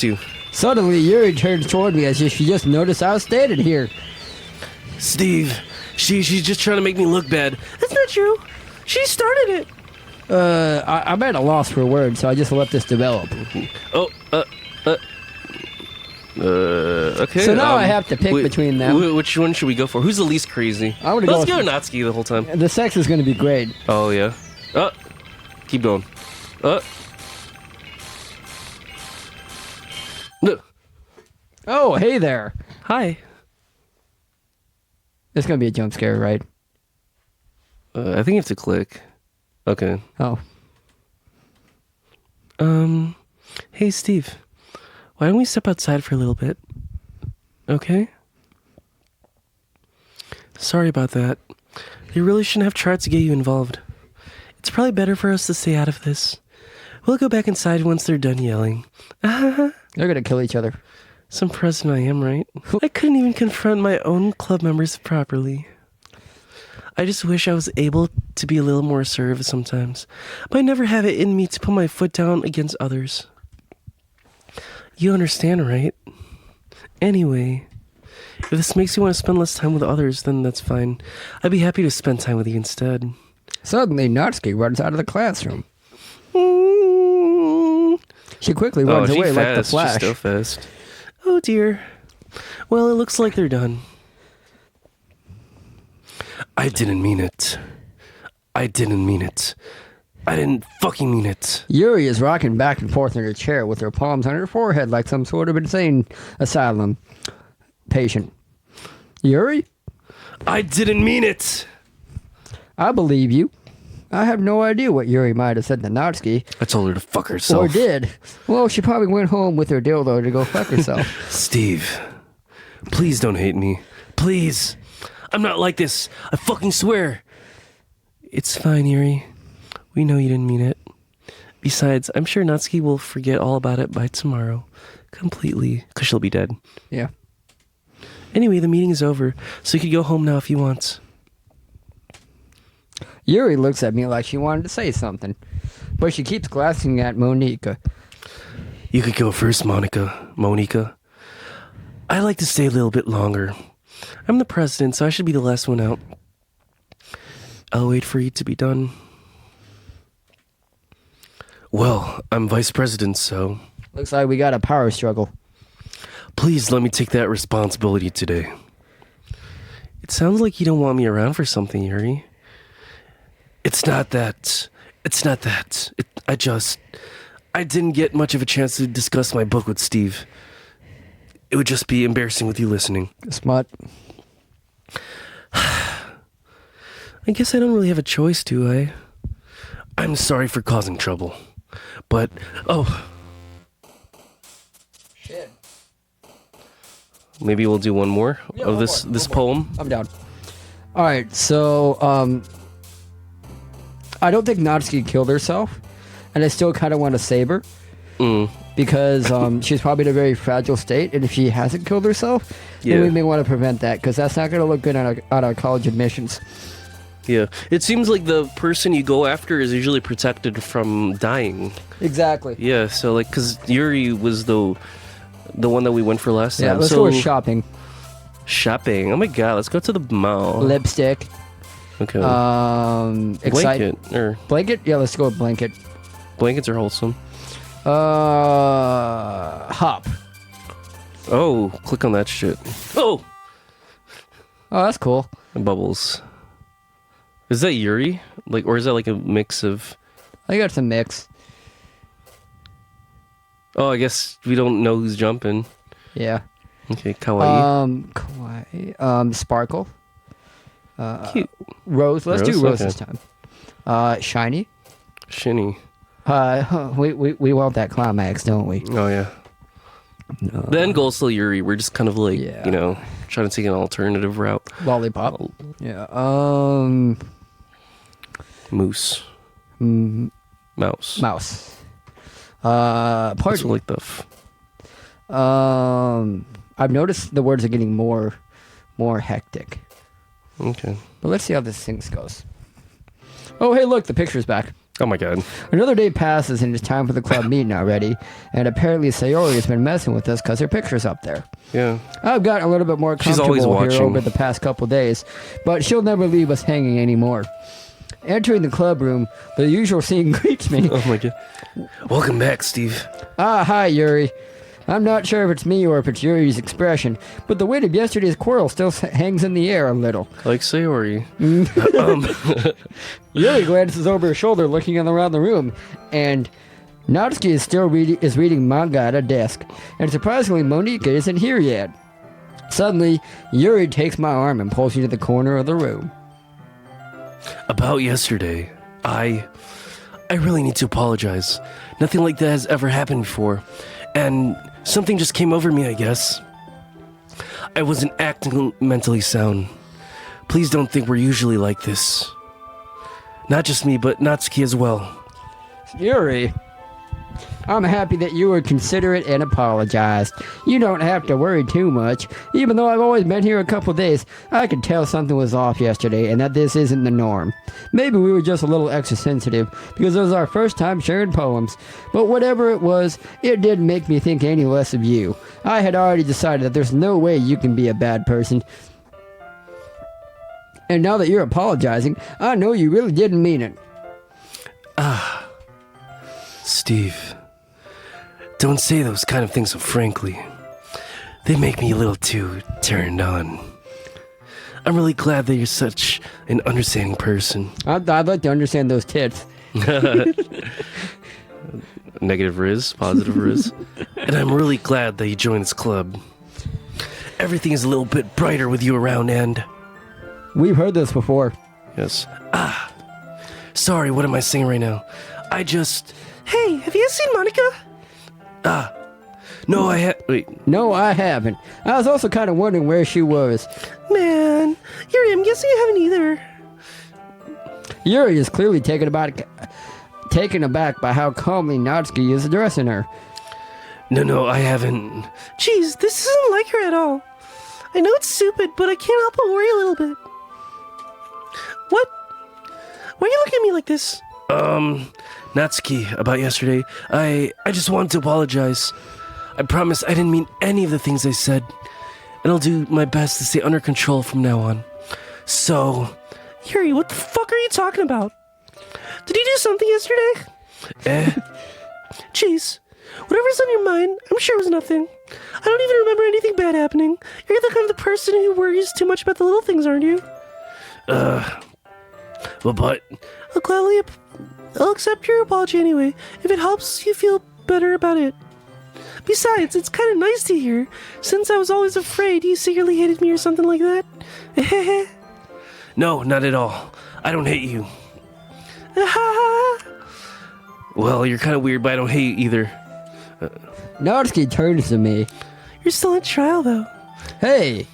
A: you.
B: Suddenly, Yuri turns toward me as if she just noticed I was standing here.
A: Steve, she's just trying to make me look bad. That's not true. She started it.
B: I'm at a loss for words, so I just let this develop.
A: Okay.
B: So now I have to pick between them.
A: Which one should we go for? Who's the least crazy?
B: Let's
A: go with Natsuki the whole time.
B: The sex is going to be great.
A: Oh, yeah. Keep going. No.
B: Oh, hey there.
A: Hi.
B: It's going to be a jump scare, right?
A: I think you have to click. Okay.
B: Oh.
A: Hey, Steve. Why don't we step outside for a little bit? Okay? Sorry about that. They really shouldn't have tried to get you involved. It's probably better for us to stay out of this. We'll go back inside once they're done yelling.
B: They're going to kill each other.
A: Some president I am, right? I couldn't even confront my own club members properly. I just wish I was able to be a little more assertive sometimes, but I never have it in me to put my foot down against others. You understand, right? Anyway, if this makes you want to spend less time with others, then that's fine. I'd be happy to spend time with you instead.
B: Suddenly, Natsuki runs out of the classroom. She quickly runs away like the Flash.
A: She's so fast. Oh dear. Well, it looks like they're done. I didn't mean it. I didn't mean it. I didn't fucking mean it.
B: Yuri is rocking back and forth in her chair with her palms on her forehead like some sort of insane asylum patient. Yuri?
A: I didn't mean it.
B: I believe you. I have no idea what Yuri might have said to Natsuki.
A: I told her to fuck herself.
B: Or did. Well, she probably went home with her dildo to go fuck herself.
A: Steve, please don't hate me. Please. I'm not like this. I fucking swear. It's fine, Yuri. We know you didn't mean it. Besides, I'm sure Natsuki will forget all about it by tomorrow. Completely. Because she'll be dead.
B: Yeah.
A: Anyway, the meeting is over, so you can go home now if you want.
B: Yuri looks at me like she wanted to say something, but she keeps glancing at Monica.
A: You could go first, Monica. I like to stay a little bit longer. I'm the president, so I should be the last one out. I'll wait for you to be done. Well, I'm vice president, so...
B: Looks like we got a power struggle.
A: Please let me take that responsibility today. It sounds like you don't want me around for something, Yuri. It's not that. I didn't get much of a chance to discuss my book with Steve. It would just be embarrassing with you listening.
B: Smut.
A: I guess I don't really have a choice, do I? I'm sorry for causing trouble. But,
B: Shit.
A: Maybe we'll do one more of this poem.
B: I'm down. Alright, so, I don't think Natsuki killed herself, and I still kind of want to save her. Because she's probably in a very fragile state, and if she hasn't killed herself, then we may want to prevent that, because that's not going to look good on our college admissions.
A: Yeah, it seems like the person you go after is usually protected from dying.
B: Exactly.
A: Yeah, so like, because Yuri was the one that we went for last time.
B: Yeah, let's go with shopping.
A: Shopping? Oh my god, let's go to the mall.
B: Lipstick.
A: Okay.
B: Blanket.
A: Or
B: Blanket? Yeah, let's go with blanket.
A: Blankets are wholesome.
B: Hop.
A: Oh, click on that shit. Oh,
B: that's cool.
A: bubbles. Is that Yuri? Like, or is that like a mix of?
B: I got some mix.
A: Oh, I guess we don't know who's jumping.
B: Yeah.
A: Okay, kawaii.
B: Kawaii. Sparkle.
A: Cute.
B: Rose. Let's do Rose
A: okay.
B: this time. Shiny.
A: Shinny.
B: We want that climax, don't we?
A: Oh yeah. The end goal's still Yuri. We're just kind of like,
B: Yeah.
A: Trying to take an alternative route.
B: Lollipop. Yeah.
A: Moose. Mouse.
B: Mouse.
A: Also
B: Party.
A: like the.
B: I've noticed the words are getting more hectic.
A: Okay.
B: But let's see how this thing goes. Oh, hey, look, the picture's back.
A: Oh my god.
B: Another day passes and it's time for the club meeting already. And apparently Sayori has been messing with us because her picture's up there.
A: Yeah.
B: I've gotten a little bit more
A: She's always
B: comfortable here
A: watching.
B: over the past couple days, but she'll never leave us hanging anymore. Entering the club room, the usual scene greets me.
A: Oh my god. Welcome back, Steve.
B: Hi, Yuri. I'm not sure if it's me or if it's Yuri's expression, but the weight of yesterday's quarrel still hangs in the air a little.
A: Like Sayori.
B: Yuri glances over her shoulder, looking around the room, and Natsuki is still reading manga at a desk, and surprisingly, Monica isn't here yet. Suddenly, Yuri takes my arm and pulls me to the corner of the room.
A: About yesterday, I really need to apologize. Nothing like that has ever happened before. And something just came over me, I guess. I wasn't acting mentally sound. Please don't think we're usually like this. Not just me, but Natsuki as well.
B: Yuri, I'm happy that you were considerate and apologized. You don't have to worry too much. Even though I've always been here a couple days, I could tell something was off yesterday and that this isn't the norm. Maybe we were just a little extra sensitive because it was our first time sharing poems. But whatever it was, it didn't make me think any less of you. I had already decided that there's no way you can be a bad person. And now that you're apologizing, I know you really didn't mean it.
A: Steve, don't say those kind of things so frankly. They make me a little too turned on. I'm really glad that you're such an understanding person.
B: I'd like to understand those tits.
A: Negative Riz, positive Riz. And I'm really glad that you joined this club. Everything is a little bit brighter with you around, and...
B: We've heard this before.
A: Yes. Sorry, what am I saying right now? Hey, have you seen Monica? No, wait.
B: No, I haven't. I was also kind of wondering where she was.
A: Man, Yuri, I'm guessing you haven't either.
B: Yuri is clearly taken aback by how calmly Natsuki is addressing her.
A: No, I haven't. Jeez, this isn't like her at all. I know it's stupid, but I can't help but worry a little bit. What? Why are you looking at me like this? Natsuki, about yesterday, I just wanted to apologize. I promise I didn't mean any of the things I said, and I'll do my best to stay under control from now on. So... Yuri, what the fuck are you talking about? Did you do something yesterday? Jeez. Whatever's on your mind, I'm sure it was nothing. I don't even remember anything bad happening. You're the kind of the person who worries too much about the little things, aren't you? Well, but... I'll accept your apology anyway, if it helps you feel better about it. Besides, it's kind of nice to hear, since I was always afraid you secretly hated me or something like that. No, not at all. I don't hate you. Well, you're kind of weird, but I don't hate you either.
B: Natsuki turns to me.
A: You're still on trial, though.
B: Hey!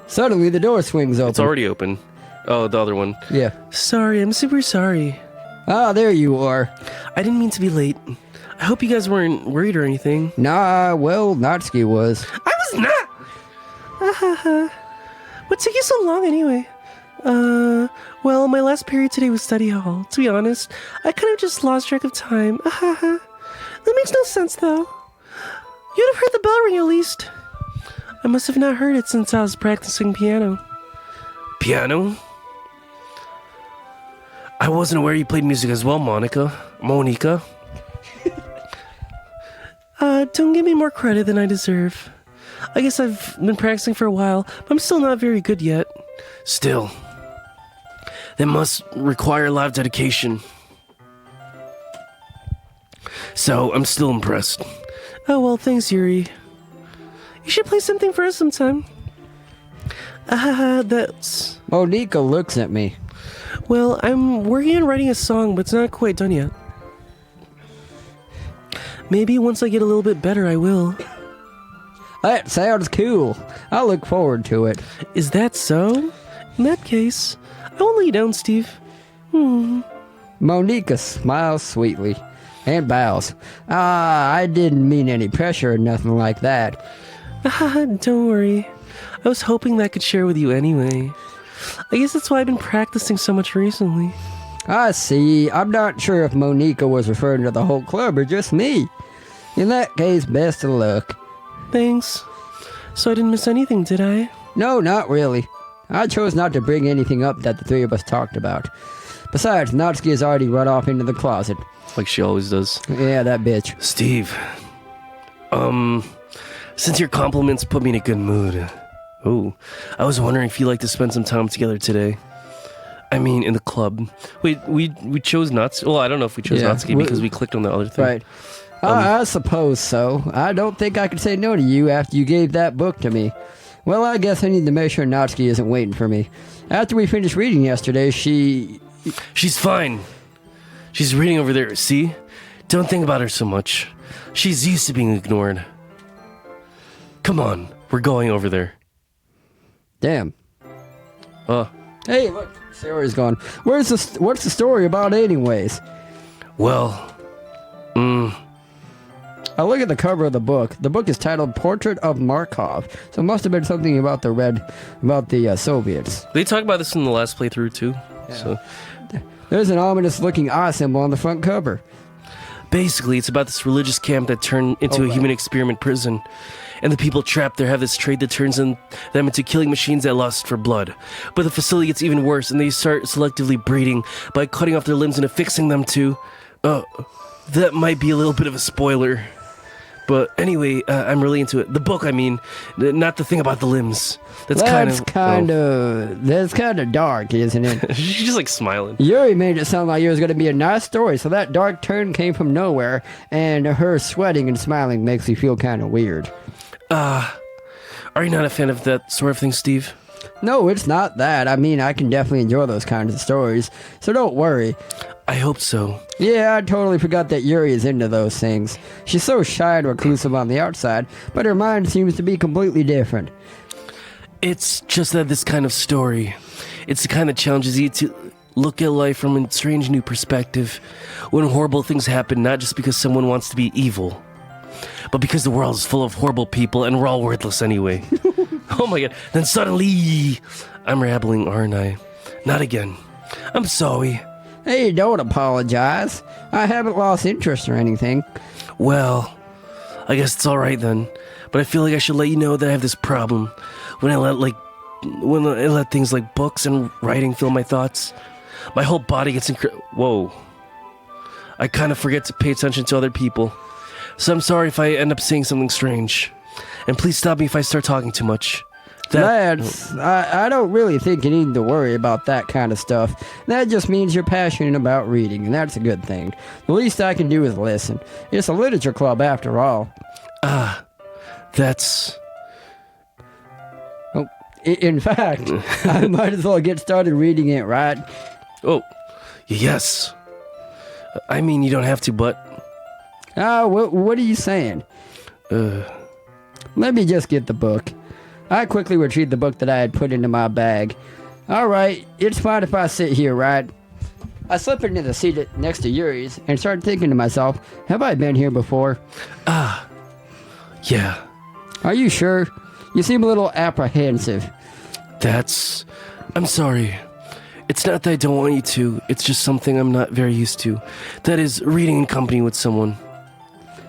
B: Suddenly the door swings open.
A: It's already open. Oh, the other one.
B: Yeah.
A: Sorry, I'm super sorry.
B: Ah, there you are.
A: I didn't mean to be late. I hope you guys weren't worried or anything.
B: Nah, well, Natsuki was.
A: I was not! What took you so long anyway? Well, my last period today was study hall. To be honest, I kind of just lost track of time. That makes no sense, though. You'd have heard the bell ring at least. I must have not heard it since I was practicing piano. Piano? I wasn't aware you played music as well, Monica. Don't give me more credit than I deserve. I guess I've been practicing for a while, but I'm still not very good yet. Still, that must require a lot of dedication. So, I'm still impressed. Oh, well, thanks, Yuri. You should play something for us sometime. That's...
B: Monica looks at me.
A: Well, I'm working on writing a song, but it's not quite done yet. Maybe once I get a little bit better, I will.
B: That sounds cool. I look forward to it.
A: Is that so? In that case, I won't let you down, Steve.
B: Monica smiles sweetly and bows. I didn't mean any pressure or nothing like that.
A: Don't worry. I was hoping that I could share with you anyway. I guess that's why I've been practicing so much recently.
B: I see. I'm not sure if Monica was referring to the whole club or just me. In that case, best of luck.
A: Thanks. So I didn't miss anything, did I?
B: No, not really. I chose not to bring anything up that the three of us talked about. Besides, Natsuki has already run off into the closet.
A: Like she always does.
B: Yeah, that bitch.
A: Steve. Since your compliments put me in a good mood. Oh, I was wondering if you'd like to spend some time together today. I mean, in the club. Wait, we chose Natsuki. Well, I don't know if we chose Natsuki because we clicked on the other thing.
B: Right. I suppose so. I don't think I could say no to you after you gave that book to me. Well, I guess I need to make sure Natsuki isn't waiting for me. After we finished reading yesterday,
A: She's fine. She's reading over there, see? Don't think about her so much. She's used to being ignored. Come on, we're going over there.
B: Damn. Hey, look, Sarah's gone. What's the story about anyways?
A: Well,
B: I look at the cover of the book. The book is titled Portrait of Markov, so it must have been something about the Soviets.
A: They talk about this in the last playthrough too.
B: Yeah.
A: So
B: There's an ominous-looking eye symbol on the front cover.
A: basically, it's about this religious camp that turned into a human experiment prison. And the people trapped there have this trait that turns them into killing machines that lust for blood. But the facility gets even worse, and they start selectively breeding by cutting off their limbs and affixing them to... that might be a little bit of a spoiler. But anyway, I'm really into it. The book, I mean, not the thing about the limbs. That's kind of
B: dark, isn't it?
A: She's just like smiling.
B: Yuri made it sound like it was going to be a nice story, so that dark turn came from nowhere, and her sweating and smiling makes me feel kind of weird.
A: Are you not a fan of that sort of thing, Steve?
B: No, it's not that. I mean, I can definitely enjoy those kinds of stories, so don't worry.
A: I hope so.
B: Yeah, I totally forgot that Yuri is into those things. She's so shy and reclusive on the outside, but her mind seems to be completely different.
A: It's just that this kind of story, it's the kind that challenges you to look at life from a strange new perspective, when horrible things happen not just because someone wants to be evil, but because the world is full of horrible people and we're all worthless anyway. Oh my god, then suddenly, I'm rambling, aren't I? Not again. I'm sorry.
B: Hey, don't apologize. I haven't lost interest or anything.
A: Well, I guess it's alright then, but I feel like I should let you know that I have this problem. When I let things like books and writing fill my thoughts, my whole body gets whoa. I kind of forget to pay attention to other people. So I'm sorry if I end up saying something strange. And please stop me if I start talking too much.
B: I don't really think you need to worry about that kind of stuff. That just means you're passionate about reading, and that's a good thing. The least I can do is listen. It's a literature club after all.
A: That's...
B: Oh, in fact, I might as well get started reading it, right?
A: Oh, yes. I mean, you don't have to, but...
B: What are you saying? Let me just get the book. I quickly retrieved the book that I had put into my bag. Alright, it's fine if I sit here, right? I slipped into the seat next to Yuri's and started thinking to myself, have I been here before?
A: Yeah.
B: Are you sure? You seem a little apprehensive.
A: I'm sorry. It's not that I don't want you to, it's just something I'm not very used to. That is, reading in company with someone.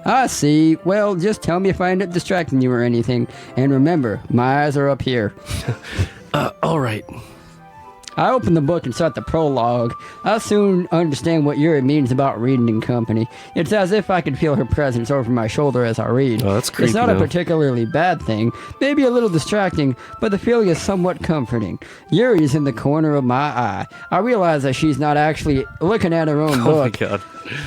B: I see. Well, just tell me if I end up distracting you or anything. And remember, my eyes are up here.
A: Alright.
B: I open the book and start the prologue. I soon understand what Yuri means about reading in company. It's as if I can feel her presence over my shoulder as I read.
A: Oh, that's creepy.
B: It's not a particularly bad thing, maybe a little distracting, but the feeling is somewhat comforting. Yuri is in the corner of my eye. I realize that she's not actually looking at her own book.
A: Oh my god.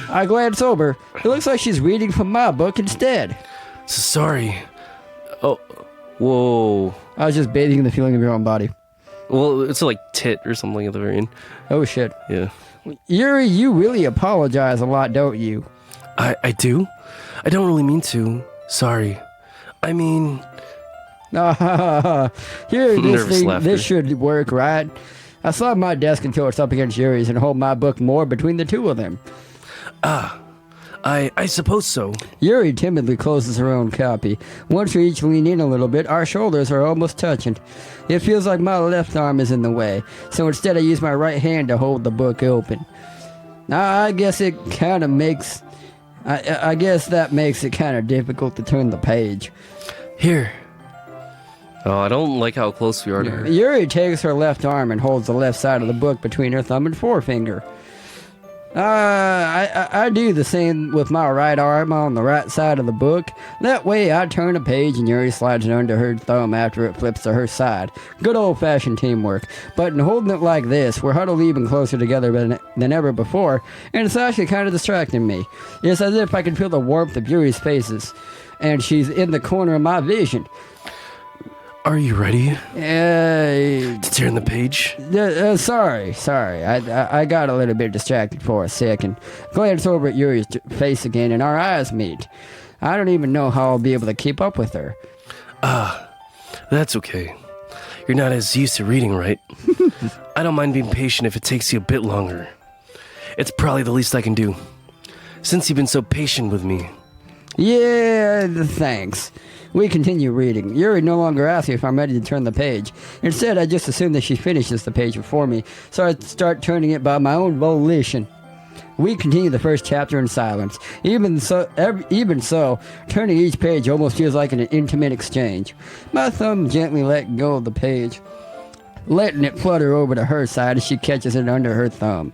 B: I glance over. It looks like she's reading from my book instead.
A: So sorry. Oh, whoa.
B: I was just bathing in the feeling of your own body.
A: Well, it's like tit or something at the very end.
B: Oh shit.
A: Yeah.
B: Yuri, you really apologize a lot, don't you?
A: I do? I don't really mean to. Sorry. I mean...
B: Here,
A: Nervous laughter.
B: this should work, right? I slide my desk until it's up against Yuri's and hold my book more between the two of them.
A: I suppose so.
B: Yuri timidly closes her own copy. Once we each lean in a little bit, our shoulders are almost touching. It feels like my left arm is in the way, so instead I use my right hand to hold the book open. I guess it kind of makes... I guess that makes it kind of difficult to turn the page.
A: Here. Oh, I don't like how close we are to her.
B: Yuri takes her left arm and holds the left side of the book between her thumb and forefinger. I do the same with my right arm on the right side of the book. That way I turn a page and Yuri slides it under her thumb after it flips to her side. Good old-fashioned teamwork. But in holding it like this, we're huddled even closer together than ever before, and it's actually kind of distracting me. It's as if I can feel the warmth of Yuri's faces, and she's in the corner of my vision.
A: Are you ready to turn the page?
B: Sorry. I got a little bit distracted for a second. Glance over at Yuri's face again, and our eyes meet. I don't even know how I'll be able to keep up with her.
A: That's okay. You're not as used to reading, right? I don't mind being patient if it takes you a bit longer. It's probably the least I can do, since you've been so patient with me.
B: Yeah, thanks. We continue reading. Yuri no longer asks me if I'm ready to turn the page. Instead, I just assume that she finishes the page before me, so I start turning it by my own volition. We continue the first chapter in silence. Even so, turning each page almost feels like an intimate exchange. My thumb gently let go of the page, letting it flutter over to her side as she catches it under her thumb.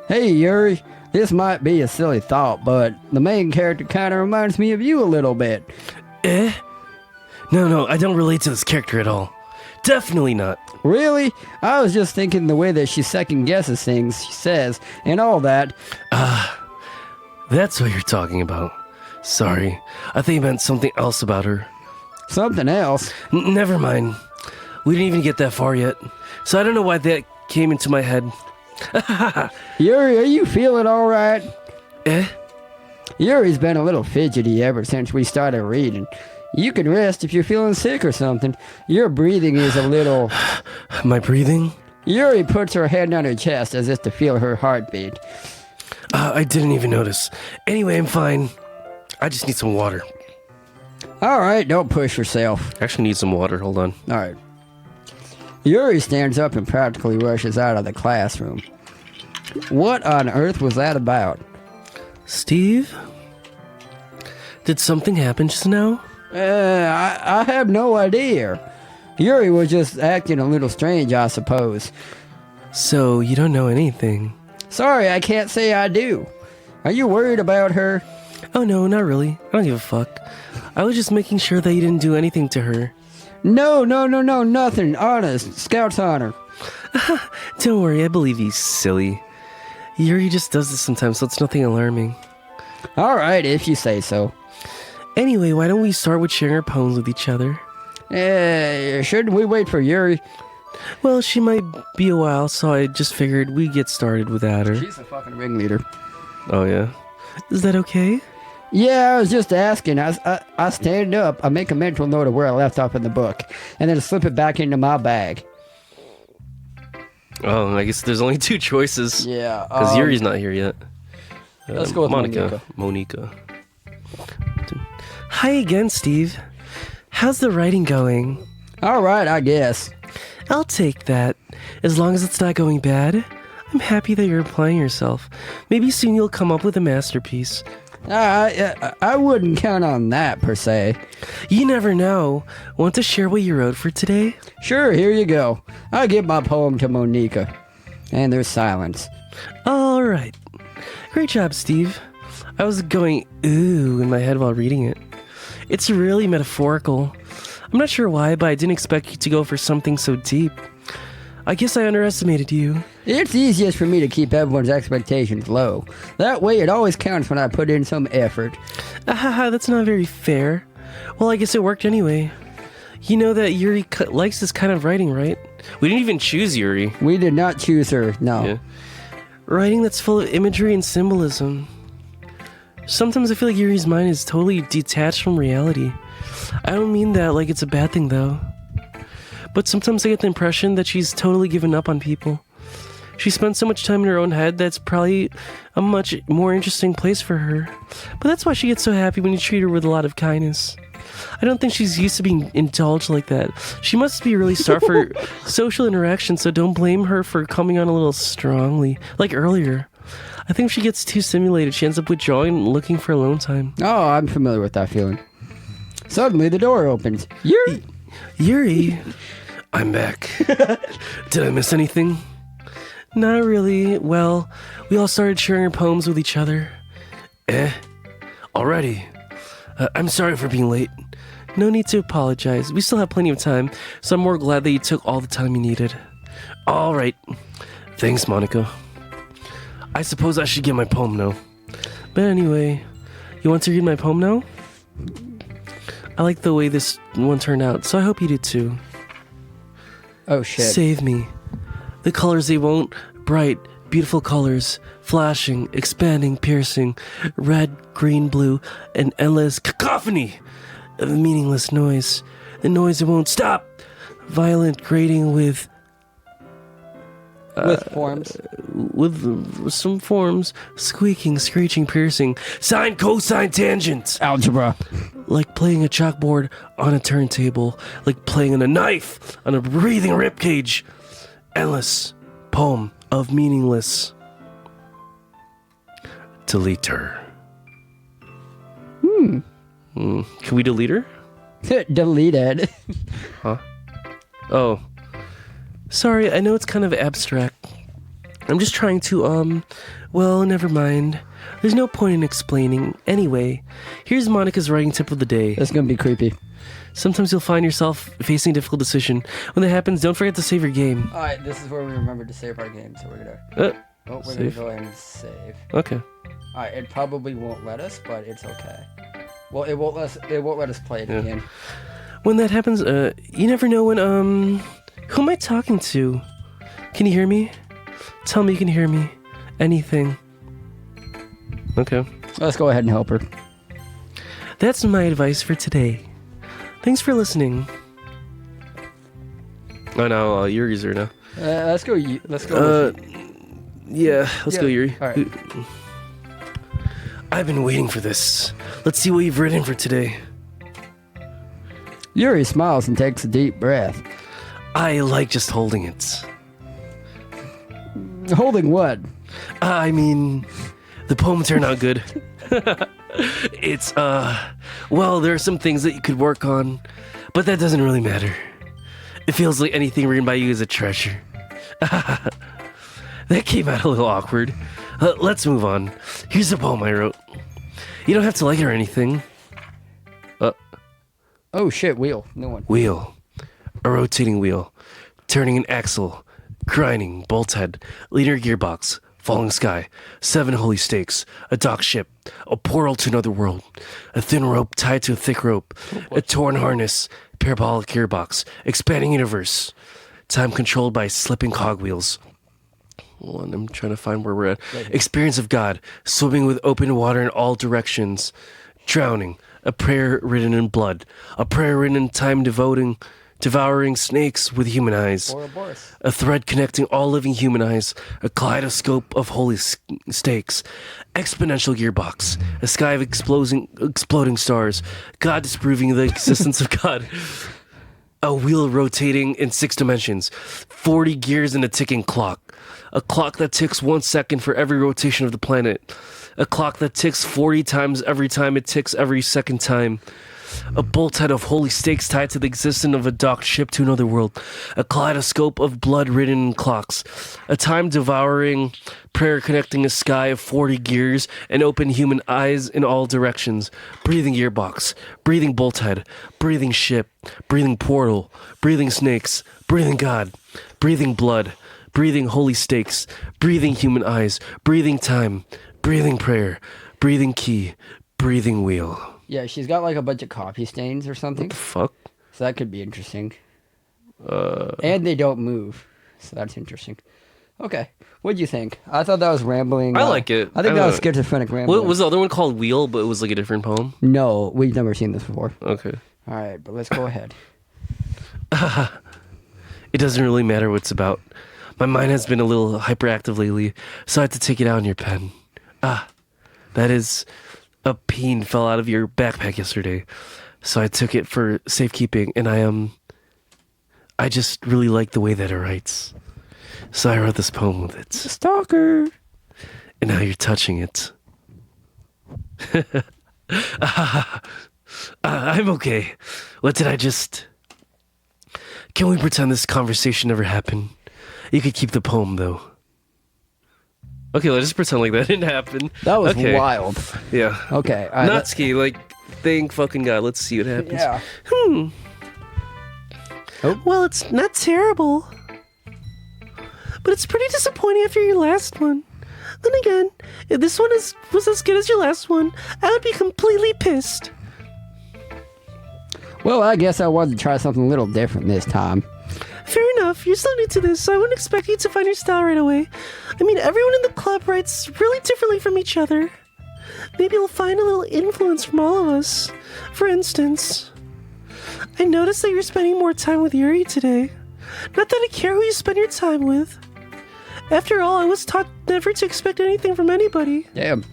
B: Hey, Yuri. This might be a silly thought, but the main character kind of reminds me of you a little bit.
A: Eh? No, I don't relate to this character at all. Definitely not.
B: Really? I was just thinking the way that she second guesses things she says and all that.
A: That's what you're talking about. Sorry, I think you meant something else about her.
B: Something else?
A: Never mind. We didn't even get that far yet, so I don't know why that came into my head.
B: Yuri, are you feeling all right?
A: Eh?
B: Yuri's been a little fidgety ever since we started reading. You can rest if you're feeling sick or something. Your breathing is a little...
A: My breathing?
B: Yuri puts her hand on her chest as if to feel her heartbeat.
A: I didn't even notice. Anyway, I'm fine. I just need some water.
B: All right, don't push yourself.
A: I actually need some water. Hold on.
B: All right. Yuri stands up and practically rushes out of the classroom. What on earth was that about?
A: Steve? Did something happen just now?
B: I have no idea. Yuri was just acting a little strange, I suppose.
A: So, you don't know anything?
B: Sorry, I can't say I do. Are you worried about her?
A: Oh no, not really. I don't give a fuck. I was just making sure that you didn't do anything to her.
B: No, nothing. Honest. Scout's honor.
A: Don't worry, I believe you, silly. Yuri just does this sometimes, so it's nothing alarming.
B: All right, if you say so.
A: Anyway, why don't we start with sharing our poems with each other?
B: Shouldn't we wait for Yuri?
A: Well, she might be a while, so I just figured we'd get started without her.
B: She's the fucking ringleader.
A: Oh, yeah? Is that okay?
B: Yeah, I was just asking. I stand up, I make a mental note of where I left off in the book, and then slip it back into my bag.
A: Oh, I guess there's only two choices.
B: Yeah.
A: Because Yuri's not here yet.
B: Let's go with
A: Monica. Hi again, Steve. How's the writing going?
B: All right, I guess.
A: I'll take that. As long as it's not going bad, I'm happy that you're applying yourself. Maybe soon you'll come up with a masterpiece.
B: I wouldn't count on that, per se.
A: You never know. Want to share what you wrote for today?
B: Sure, here you go. I give my poem to Monica. And there's silence.
A: All right. Great job, Steve. I was going ooh in my head while reading it. It's really metaphorical. I'm not sure why, but I didn't expect you to go for something so deep. I guess I underestimated you.
B: It's easiest for me to keep everyone's expectations low. That way it always counts when I put in some effort.
A: That's not very fair. Well, I guess it worked anyway. You know that Yuri likes this kind of writing, right? We didn't even choose Yuri.
B: We did not choose her, no.
A: Yeah. Writing that's full of imagery and symbolism. Sometimes I feel like Yuri's mind is totally detached from reality. I don't mean that like it's a bad thing, though. But sometimes I get the impression that she's totally given up on people. She spends so much time in her own head that's probably a much more interesting place for her. But that's why she gets so happy when you treat her with a lot of kindness. I don't think she's used to being indulged like that. She must be really starved for social interaction, so don't blame her for coming on a little strongly, like earlier. I think if she gets too stimulated, she ends up withdrawing and looking for alone time.
B: Oh, I'm familiar with that feeling. Suddenly the door opens.
A: Yuri? I'm back. Did I miss anything? Not really. Well, we all started sharing our poems with each other. Already? I'm sorry for being late. No need to apologize. We still have plenty of time, so I'm more glad that you took all the time you needed. All right. Thanks, Monica. I suppose I should get my poem now. But anyway, you want to read my poem now? I like the way this one turned out, so I hope you do too.
B: Oh shit.
A: Save me. The colors they won't, bright, beautiful colors, flashing, expanding, piercing, red, green, blue, an endless cacophony of meaningless noise. The noise that won't stop. Violent grating with
B: forms.
A: with some forms, squeaking, screeching, piercing, sine, cosine, tangent.
B: Algebra.
A: Like playing a chalkboard on a turntable, like playing on a knife on a breathing ribcage. Endless poem of meaningless. Delete her. Can we delete her?
B: Deleted.
A: Huh? Oh. Sorry, I know it's kind of abstract. I'm just trying to, well, never mind. There's no point in explaining. Anyway, here's Monica's writing tip of the day.
B: That's gonna be creepy.
A: Sometimes you'll find yourself facing a difficult decision. When that happens, don't forget to save your game.
B: Alright, this is where we remember to save our game, so we're gonna... we're
A: save.
B: gonna go ahead and save.
A: Okay.
B: Alright, it probably won't let us, but it's okay. Well, it won't let us play it again.
A: When that happens, you never know when, who am I talking to? Can you hear me? Tell me you can hear me. Anything. Okay.
B: Let's go ahead and help her.
A: That's my advice for today. Thanks for listening. Oh no, Yuri's here now.
B: Let's go. Let's go.
A: Yeah, let's go, Yuri.
B: All right.
A: I've been waiting for this. Let's see what you've written for today.
B: Yuri smiles and takes a deep breath.
A: I like just holding it.
B: Holding what?
A: I mean, the poem turned out good. It's, well, there are some things that you could work on, but that doesn't really matter. It feels like anything written by you is a treasure. That came out a little awkward. Let's move on. Here's the poem I wrote. You don't have to like it or anything.
B: Oh shit, wheel. No one.
A: Wheel. A rotating wheel. Turning an axle. Grinding. Bolt head. Linear gearbox. Falling sky. 7 holy stakes. A dock ship. A portal to another world. A thin rope tied to a thick rope. A torn harness. Parabolic gearbox. Expanding universe. Time controlled by slipping cogwheels. Hold on, I'm trying to find where we're at. Experience of God. Swimming with open water in all directions. Drowning. A prayer written in blood. A prayer written in time devouring snakes with human eyes. A thread connecting all living human eyes. A kaleidoscope of holy stakes. Exponential gearbox. A sky of exploding stars. God disproving the existence of God. A wheel rotating in 6 dimensions. 40 gears in a ticking clock. A clock that ticks 1 second for every rotation of the planet. A clock that ticks 40 times every time it ticks every second time. A bolt head of holy stakes tied to the existence of a docked ship to another world. A kaleidoscope of blood written in clocks. A time-devouring prayer connecting a sky of 40 gears and open human eyes in all directions. Breathing gearbox. Breathing bolt head. Breathing ship. Breathing portal. Breathing snakes. Breathing God. Breathing blood. Breathing holy stakes. Breathing human eyes. Breathing time. Breathing prayer. Breathing key. Breathing wheel.
B: Yeah, she's got like a bunch of coffee stains or something.
A: What the fuck?
B: So that could be interesting. And they don't move. So that's interesting. Okay. What'd you think? I thought that was rambling.
A: I like it.
B: I think that was schizophrenic rambling.
A: What was the other one called? Wheel, but it was like a different poem?
B: No, we've never seen this before.
A: Okay.
B: All right, but let's go ahead.
A: It doesn't really matter what it's about. My mind has been a little hyperactive lately, so I had to take it out on your pen. That is, a peen fell out of your backpack yesterday, so I took it for safekeeping, and I just really like the way that it writes. So I wrote this poem with it.
B: Stalker!
A: And now you're touching it. I'm okay. What did I just... Can we pretend this conversation never happened? You could keep the poem, though. Okay, let's just pretend like that didn't happen.
B: That was wild.
A: Yeah.
B: Okay.
A: Nutski, like, thank fucking God. Let's see what happens.
B: Yeah.
A: Oh. Well, it's not terrible. But it's pretty disappointing after your last one. Then again, if this one was as good as your last one, I would be completely pissed.
B: Well, I guess I wanted to try something a little different this time.
A: Fair enough. You're still new to this, so I wouldn't expect you to find your style right away. I mean, everyone in the club writes really differently from each other. Maybe you'll find a little influence from all of us. For instance, I noticed that you're spending more time with Yuri today. Not that I care who you spend your time with. After all, I was taught never to expect anything from anybody.
B: Damn.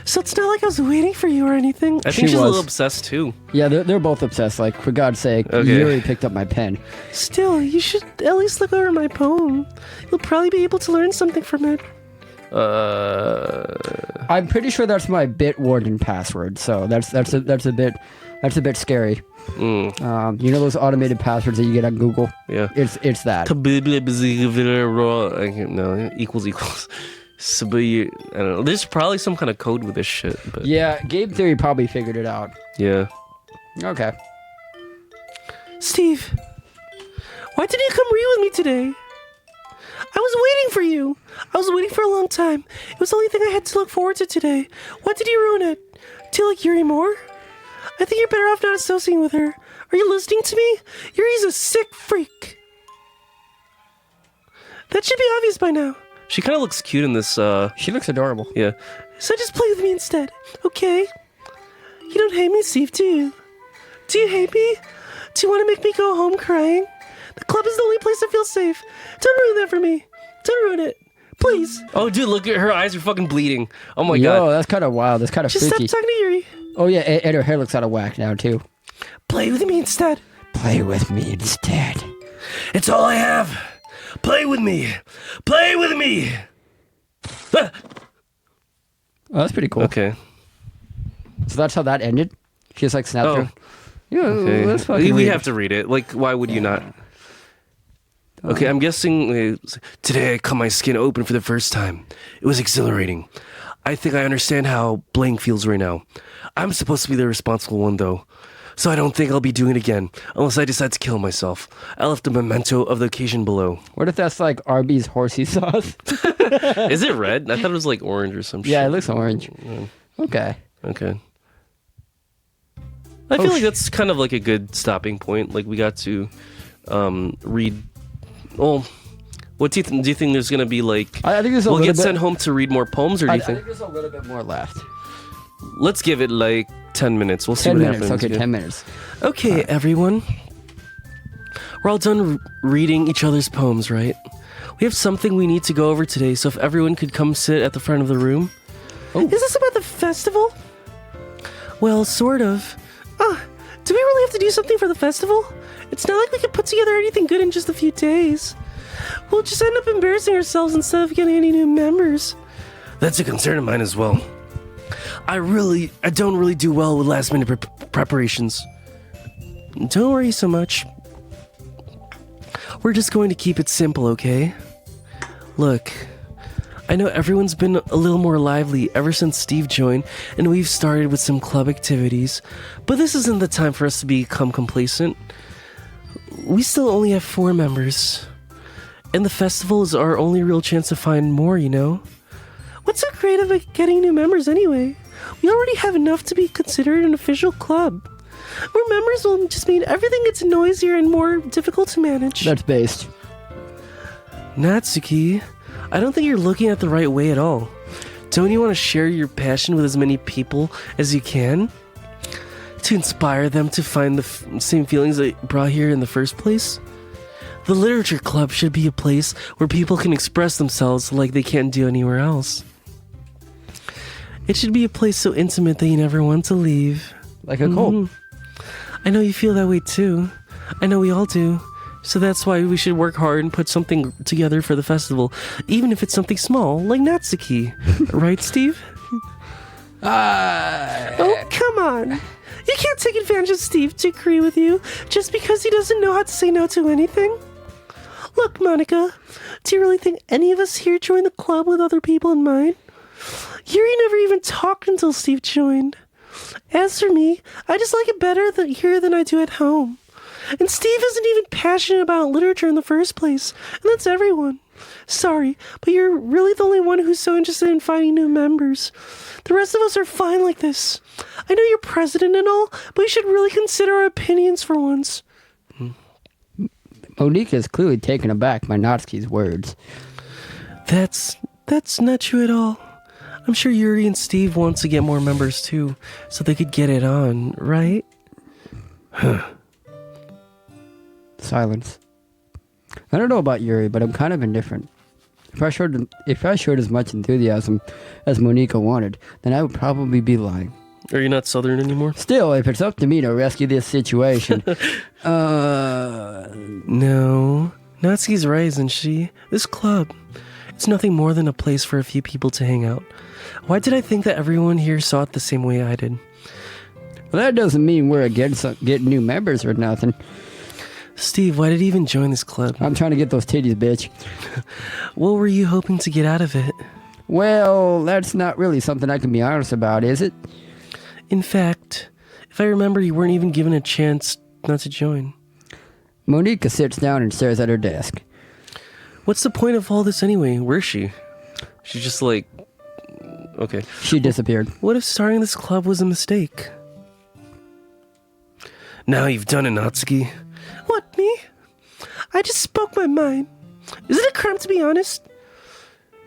A: So it's not like I was waiting for you or anything. I think she's a little obsessed too.
B: Yeah, they're both obsessed. Like, for God's sake, Yuri picked up my pen.
A: Still, you should at least look over my poem. You'll probably be able to learn something from it.
B: I'm pretty sure that's my Bitwarden password. So that's a bit scary. You know those automated passwords that you get on Google?
A: Yeah.
B: It's that.
A: No, equals. So, but I don't know. There's probably some kind of code with this shit. But
B: Yeah, Game Theory probably figured it out.
A: yeah.
B: Okay.
A: Steve, why didn't you come read with me today? I was waiting for you. I was waiting for a long time. It was the only thing I had to look forward to today. Why did you ruin it? Do you like Yuri more? I think you're better off not associating with her. Are you listening to me? Yuri's a sick freak. That should be obvious by now. She kind of looks cute in this,
B: She looks adorable.
A: yeah. So just play with me instead, okay? You don't hate me, Steve, do you? Do you hate me? Do you want to make me go home crying? The club is the only place I feel safe. Don't ruin that for me. Don't ruin it. Please. Oh, dude, look at her eyes are fucking bleeding. Oh my god.
B: Yo, that's kind of wild. That's kind of
A: Just
B: freaky.
A: stop talking to Yuri.
B: Oh yeah, and her hair looks out of whack now too.
A: Play with me instead.
B: Play with me instead.
A: It's all I have. Play with me. Play with me. Ah!
B: Oh, that's pretty cool.
A: Okay.
B: So that's how that ended. She just like snapped
A: Oh.
B: through. Yeah,
A: Okay.
B: let's fucking
A: We
B: read
A: have
B: it.
A: to read it. Like, why would you not? Okay, I'm guessing today I cut my skin open for the first time. It was exhilarating. I think I understand how Blank feels right now. I'm supposed to be the responsible one, though. So I don't think I'll be doing it again, unless I decide to kill myself. I left a memento of the occasion below.
B: What if that's like Arby's horsey sauce?
A: Is it red? I thought it was like orange or some shit.
B: Yeah, it looks orange. Okay.
A: Okay. I feel like that's kind of like a good stopping point. Like we got to read. Well, what do you think there's gonna be like?
B: I think there's a
A: we'll
B: little
A: get
B: bit.
A: sent home to read more poems, or do
B: I
A: you think?
B: think there's a little bit more left.
A: Let's give it like 10 minutes. We'll see
B: 10
A: what
B: minutes.
A: happens.
B: Okay,
A: Yeah.
B: 10 minutes.
A: Okay, everyone. We're all done reading each other's poems, right? We have something we need to go over today, so if everyone could come sit at the front of the room.
B: Oh.
A: Is this about the festival? Well, sort of. Do we really have to do something for the festival? It's not like we can put together anything good in just a few days. We'll just end up embarrassing ourselves instead of getting any new members. That's a concern of mine as well. I don't really do well with last minute preparations. Don't worry so much. We're just going to keep it simple, okay? Look, I know everyone's been a little more lively ever since Steve joined, and we've started with some club activities, but this isn't the time for us to become complacent. We still only have 4 members, and the festival is our only real chance to find more, you know? What's so great about getting new members anyway? We already have enough to be considered an official club. More members will just mean everything gets noisier and more difficult to manage.
B: That's based.
A: Natsuki, I don't think you're looking at the right way at all. Don't you want to share your passion with as many people as you can? To inspire them to find the same feelings that brought here in the first place? The literature club should be a place where people can express themselves like they can't do anywhere else. It should be a place so intimate that you never want to leave.
B: Like a cult.
A: I know you feel that way too. I know we all do. So that's why we should work hard and put something together for the festival, even if it's something small, like Natsuki. Right, Steve? Oh, come on. You can't take advantage of Steve to agree with you just because he doesn't know how to say no to anything. Look, Monica, do you really think any of us here joined the club with other people in mind? Yuri never even talked until Steve joined. As for me, I just like it better here than I do at home. And Steve isn't even passionate about literature in the first place, and that's everyone. Sorry, but you're really the only one who's so interested in finding new members. The rest of us are fine like this. I know you're president and all, but you should really consider our opinions for once.
B: Monika is clearly taken aback by Natsuki's words.
A: That's not true at all. I'm sure Yuri and Steve want to get more members too, so they could get it on, right?
B: Silence. I don't know about Yuri, but I'm kind of indifferent. If I showed as much enthusiasm as Monica wanted, then I would probably be lying.
A: Are you not Southern anymore?
B: Still, if it's up to me to rescue this situation,
A: No. Natsuki's right, isn't she? This club, it's nothing more than a place for a few people to hang out. Why did I think that everyone here saw it the same way I did?
B: Well, that doesn't mean we're against getting new members or nothing.
A: Steve, why did you even join this club?
B: I'm trying to get those titties, bitch.
A: What were you hoping to get out of it?
B: Well, that's not really something I can be honest about, is it?
A: In fact, if I remember, you weren't even given a chance not to join.
B: Monica sits down and stares at her desk.
A: What's the point of all this anyway? Where's she? She's just like... Okay.
B: She disappeared.
A: What if starting this club was a mistake? Now you've done it, Natsuki. What, me? I just spoke my mind. Is it a crime to be honest?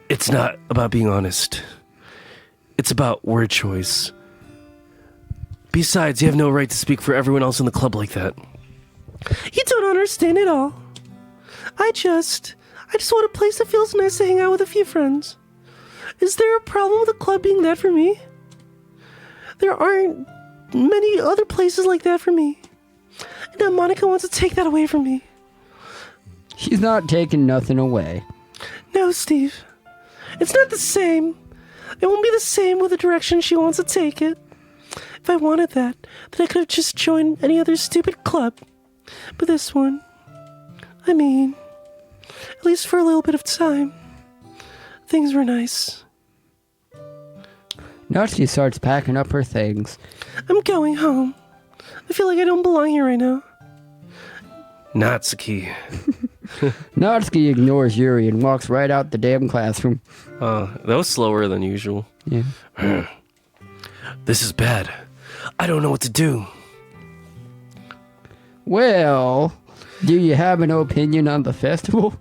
A: It's not about being honest. It's about word choice. Besides, you have no right to speak for everyone else in the club like that. You don't understand at all. I just want a place that feels nice to hang out with a few friends. Is there a problem with the club being that for me? There aren't many other places like that for me. And now Monica wants to take that away from me.
B: She's not taking nothing away.
A: No, Steve. It's not the same. It won't be the same with the direction she wants to take it. If I wanted that, then I could have just joined any other stupid club. But this one, I mean, at least for a little bit of time, things were nice.
B: Natsuki starts packing up her things.
A: I'm going home. I feel like I don't belong here right now. Natsuki.
B: Natsuki ignores Yuri and walks right out the damn classroom.
A: That was slower than usual.
B: Yeah.
A: This is bad. I don't know what to do.
B: Well, do you have an opinion on the festival?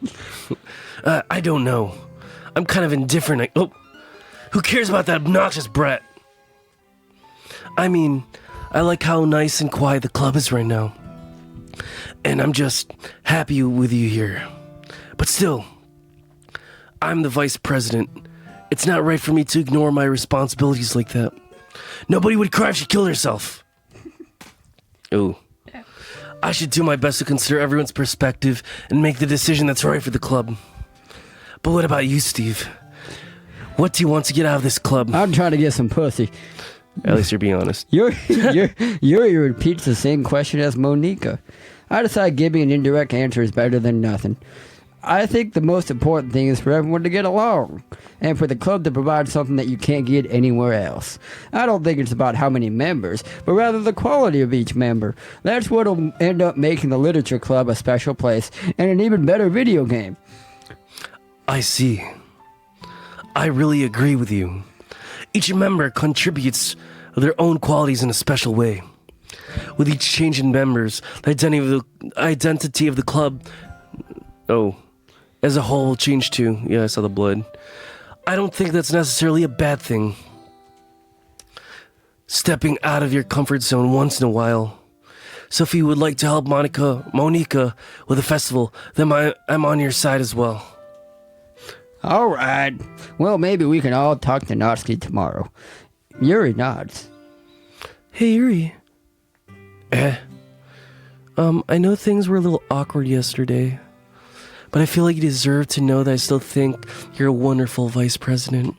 A: I don't know. I'm kind of indifferent. Who cares about that obnoxious brat? I mean, I like how nice and quiet the club is right now. And I'm just happy with you here. But still, I'm the vice president. It's not right for me to ignore my responsibilities like that. Nobody would cry if she killed herself. Ooh. I should do my best to consider everyone's perspective and make the decision that's right for the club. But what about you, Steve? What do you want to get out of this club?
B: I'm trying to get some pussy.
A: At least you're being honest.
B: Yuri repeats the same question as Monica. I decide giving an indirect answer is better than nothing. I think the most important thing is for everyone to get along, and for the club to provide something that you can't get anywhere else. I don't think it's about how many members, but rather the quality of each member. That's what'll end up making the literature club a special place, and an even better video game.
A: I see. I really agree with you. Each member contributes their own qualities in a special way. With each change in members, the identity of the club... as a whole will change too. Yeah, I saw the blood. I don't think that's necessarily a bad thing. Stepping out of your comfort zone once in a while. So if you would like to help Monica with the festival, then I'm on your side as well.
B: All right. Well, maybe we can all talk to Natsuki tomorrow. Yuri nods.
A: Hey, Yuri. I know things were a little awkward yesterday, but I feel like you deserve to know that I still think you're a wonderful vice president.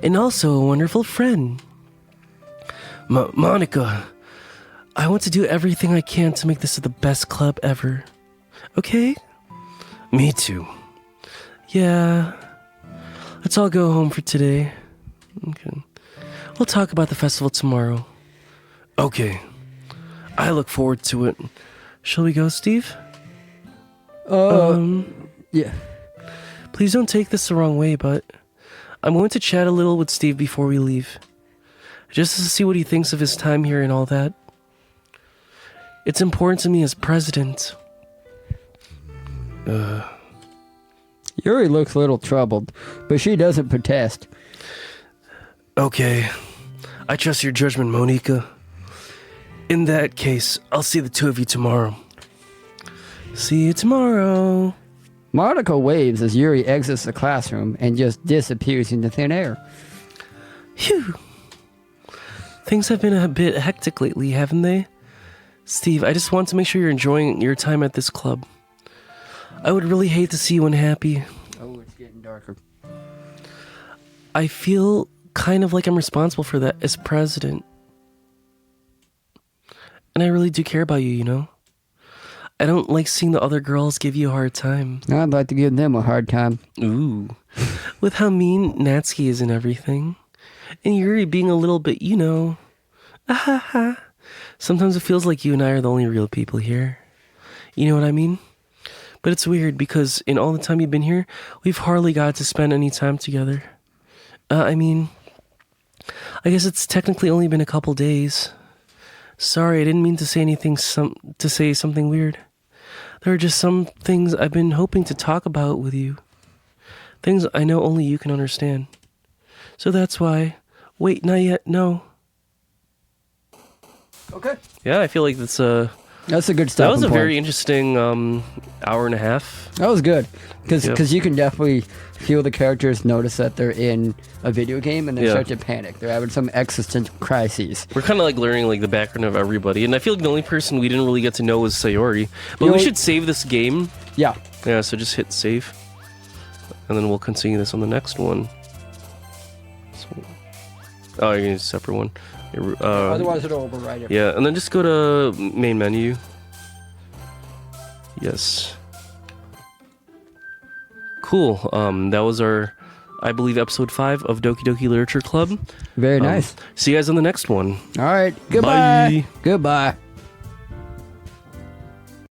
A: And also a wonderful friend. Monica, I want to do everything I can to make this the best club ever. Okay? Me too. Yeah. Let's all go home for today. Okay. We'll talk about the festival tomorrow. Okay. I look forward to it. Shall we go, Steve?
B: Yeah.
A: Please don't take this the wrong way, but I'm going to chat a little with Steve before we leave. Just to see what he thinks of his time here and all that. It's important to me as president.
B: Yuri looks a little troubled, but she doesn't protest.
A: Okay. I trust your judgment, Monica. In that case, I'll see the two of you tomorrow. See you tomorrow.
B: Monica waves as Yuri exits the classroom and just disappears into thin air.
A: Phew. Things have been a bit hectic lately, haven't they? Steve, I just want to make sure you're enjoying your time at this club. I would really hate to see you unhappy.
B: Oh, it's getting darker.
A: I feel kind of like I'm responsible for that as president. And I really do care about you, you know? I don't like seeing the other girls give you a hard time.
B: I'd like to give them a hard time.
A: Ooh. With how mean Natsuki is and everything. And Yuri being a little bit, you know. Ah. Sometimes it feels like you and I are the only real people here. You know what I mean? But it's weird because in all the time you've been here, we've hardly got to spend any time together. I guess it's technically only been a couple days. Sorry, I didn't mean to say anything. To say something weird. There are just some things I've been hoping to talk about with you. Things I know only you can understand. So that's why. Wait, not yet. No.
B: Okay.
A: Yeah, I feel like that's a
B: good stopping
A: that was a
B: point.
A: very interesting hour and a half.
B: That was good because
A: Yep.
B: you can definitely feel the characters notice that they're in a video game and they
A: Yeah.
B: start to panic. They're having some existential crises.
A: We're kind of like learning like the background of everybody, and I feel like the only person we didn't really get to know was Sayori. But
B: You
A: we
B: know-
A: should save this game.
B: Yeah.
A: Yeah, so just hit save, and then we'll continue this on the next one. So, oh, you're gonna use a separate one.
B: Otherwise, it'll override it.
A: Yeah, and then just go to main menu. Yes. Cool. That was our, I believe, episode 5 of Doki Doki Literature Club.
B: Very nice.
A: See you guys on the next one.
B: All right. Goodbye.
A: Bye.
B: Goodbye.